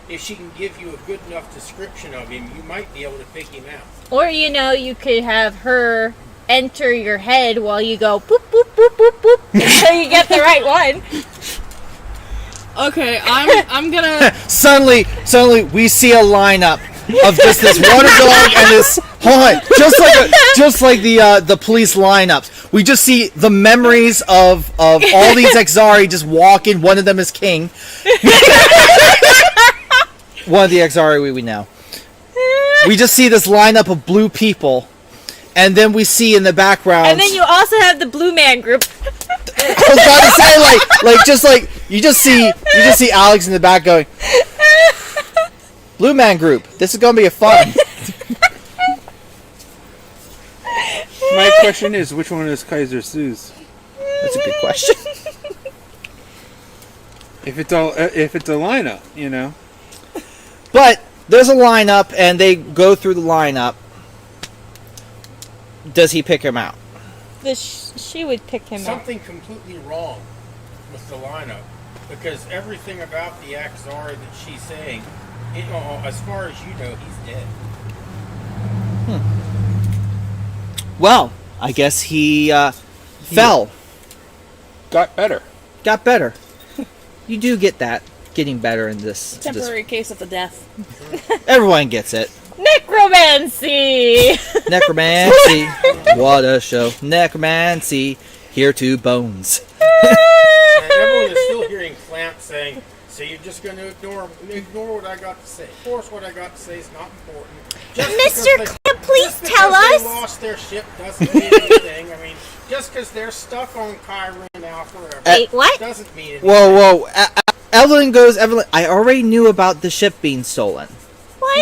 if she can give you a good enough description of him, you might be able to pick him out. Or you could have her enter your head while you go boop boop boop boop boop until you get the right one. okay, I'm gonna. Suddenly, we see a lineup of just this one dog and this. Hold on, just like the police lineups. We just see the memories of all these Exari just walk in. One of them is King. One of the Exari we know. We just see this lineup of blue people, and then we see in the background. And then you also have the Blue Man group. I was about to say you just see Alex in the back going, Blue Man Group. This is gonna be a fun. My question is, which one is Kaiser Soze? That's a good question. If it's a lineup, you know. But there's a lineup, and they go through the lineup. Does he pick him out? She would pick him up. Something completely wrong with the lineup, because everything about the Axari that she's saying, as far as you know, he's dead. Well, I guess he fell. Got better. Got better. You do get that. Getting better in this. Temporary case of the death. Everyone gets it. Necromancy! Necromancy. What a show. Necromancy. Here to bones. And everyone is still hearing Clamp saying, "So you're just going to ignore what I got to say. Of course, what I got to say is not important." Mr. Clamp, please tell They us. lost their ship doesn't mean anything. I mean, just because they're stuck on Chiron now forever, Wait, what? doesn't mean anything. Whoa. Eveline goes, I already knew about the ship being stolen. What?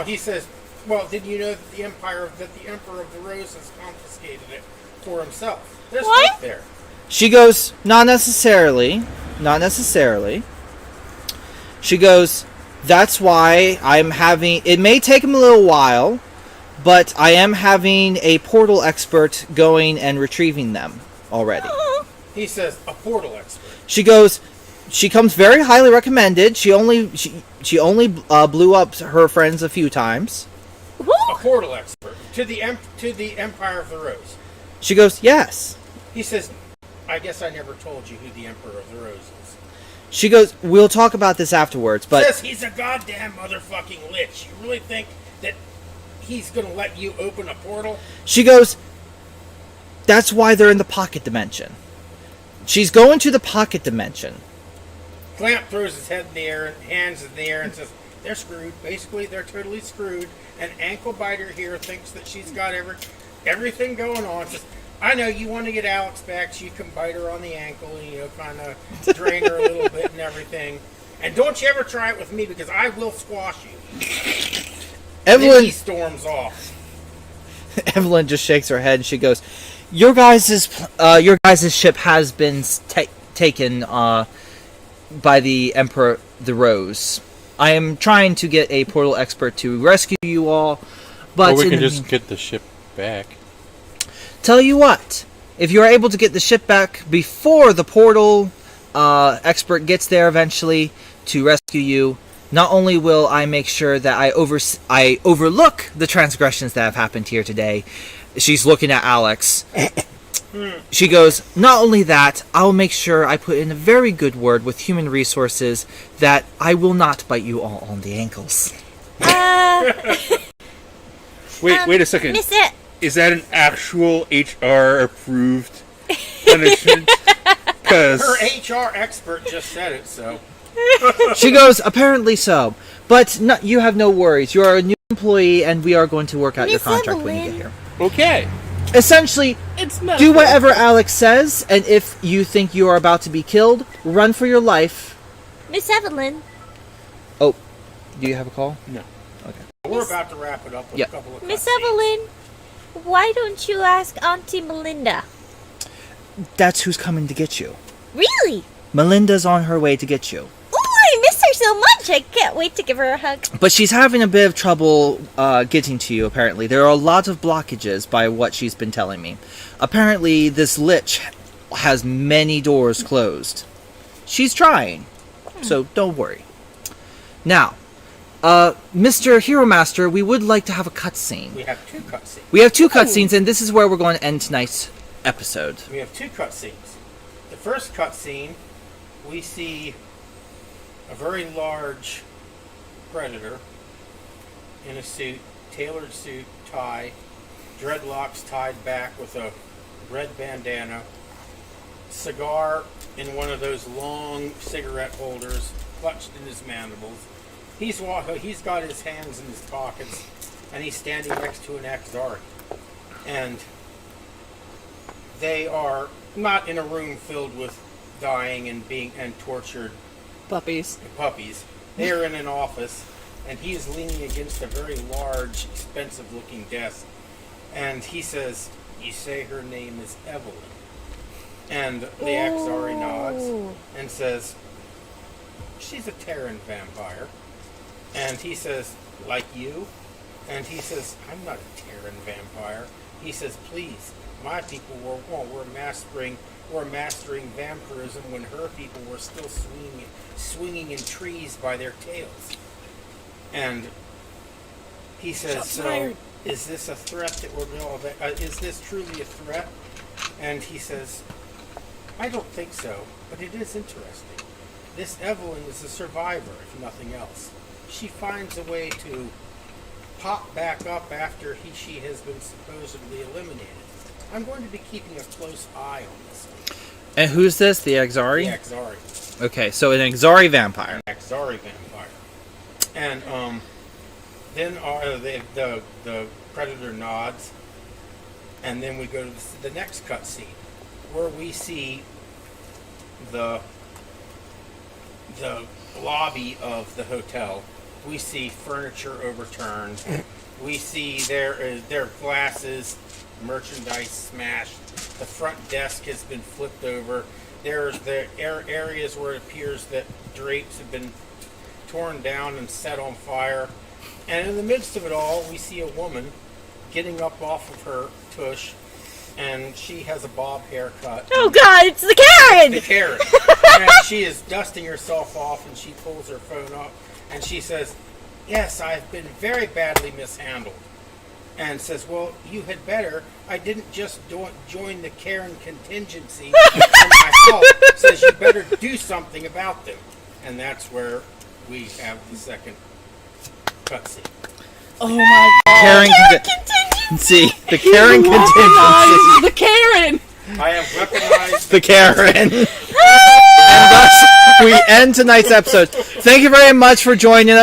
He says, "Well, did you know that the Emperor of the Rose has confiscated it for himself?" There's What? stuff there. She goes, not necessarily. Not necessarily. She goes, that's why I'm having... It may take him a little while, but I am having a portal expert going and retrieving them already. He says, "A portal expert." She goes... She comes very highly recommended. She only blew up her friends a few times. A portal expert to the Empire of the Rose. She goes, yes. He says, "I guess I never told you who the Emperor of the Rose is." She goes, we'll talk about this afterwards, but... Says he's a goddamn motherfucking lich. You really think that he's gonna let you open a portal? She goes, that's why they're in the pocket dimension. She's going to the pocket dimension. Clamp throws his head in the air and hands in the air and says, "They're screwed. Basically, they're totally screwed." And Ankle Biter here thinks that she's got everything going on. Says, "I know you want to get Alex back so you can bite her on the ankle and, kind of drain her a little bit and everything. And don't you ever try it with me because I will squash you." Then he Eveline, storms off. Eveline just shakes her head and she goes, your guys' ship has been taken by the Emperor the Rose. I am trying to get a portal expert to rescue you all, but Or we in can the just get the ship back. Tell you what, if you're able to get the ship back before the portal expert gets there eventually to rescue you, not only will I make sure that I overlook the transgressions that have happened here today. She's looking at Alex. She goes, not only that, I'll make sure I put in a very good word with human resources that I will not bite you all on the ankles. Wait a second. Miss it. Is that an actual HR approved punishment? Because Her HR expert just said it, so. She goes, apparently so. But no, you have no worries. You are a new employee, and we are going to work out your Miss contract when you Eveline. get here. okay. Essentially, It's do whatever Alex says, and if you think you are about to be killed, run for your life. Miss Eveline. Oh, do you have a call? No. We're about to wrap it up with Yeah. a couple of Miss cutscenes. Eveline, why don't you ask Auntie Melinda? That's who's coming to get you. Really? Melinda's on her way to get you. Oh, I miss her so much. I can't wait to give her a hug. But she's having a bit of trouble getting to you, apparently. There are a lot of blockages by what she's been telling me. Apparently, this lich has many doors closed. She's trying, so don't worry. Now, Mr. Hero Master, we would like to have a cutscene. We have 2 cutscenes. We have 2 cutscenes, and this is where we're going to end tonight's episode. We have 2 cutscenes. The first cutscene, we see a very large predator in a suit, tailored suit, tie, dreadlocks tied back with a red bandana, cigar in one of those long cigarette holders clutched in his mandibles. He's got his hands in his pockets, and he's standing next to an Axari. And they are not in a room filled with dying and tortured Puppies. puppies. They are in an office, and he is leaning against a very large, expensive-looking desk. And he says, "You say her name is Eveline." And the Axari nods and says, "She's a Terran vampire." And he says, "Like you?" And he says, "I'm not a Terran vampire." He says, "Please, my people were mastering vampirism when her people were still swinging in trees by their tails." And he says, "So, is this a threat that we're going to, is this truly a threat?" And he says, "I don't think so, but it is interesting. This Eveline is a survivor, if nothing else. She finds a way to pop back up after she has been supposedly eliminated. I'm going to be keeping a close eye on this one." And who's this? The Axari? The Axari. Okay, so an Axari vampire. An Axari vampire. And then the predator nods, and then we go to the next cutscene, where we see the lobby of the hotel. We see furniture overturned. We see their glasses, merchandise smashed. The front desk has been flipped over. There's the areas where it appears that drapes have been torn down and set on fire. And in the midst of it all, we see a woman getting up off of her tush, and she has a bob haircut. Oh God, it's the Karen! The Karen. And she is dusting herself off, and she pulls her phone up, and she says, "Yes, I've been very badly mishandled." And says, "Well, you had better. I didn't just join the Karen contingency for myself." Says, "You better do something about them." And that's where we have the second cutscene. Oh my god. Karen contingency. The Karen contingency. The Karen! I have weaponized The Karen. And thus, we end tonight's episode. Thank you very much for joining us.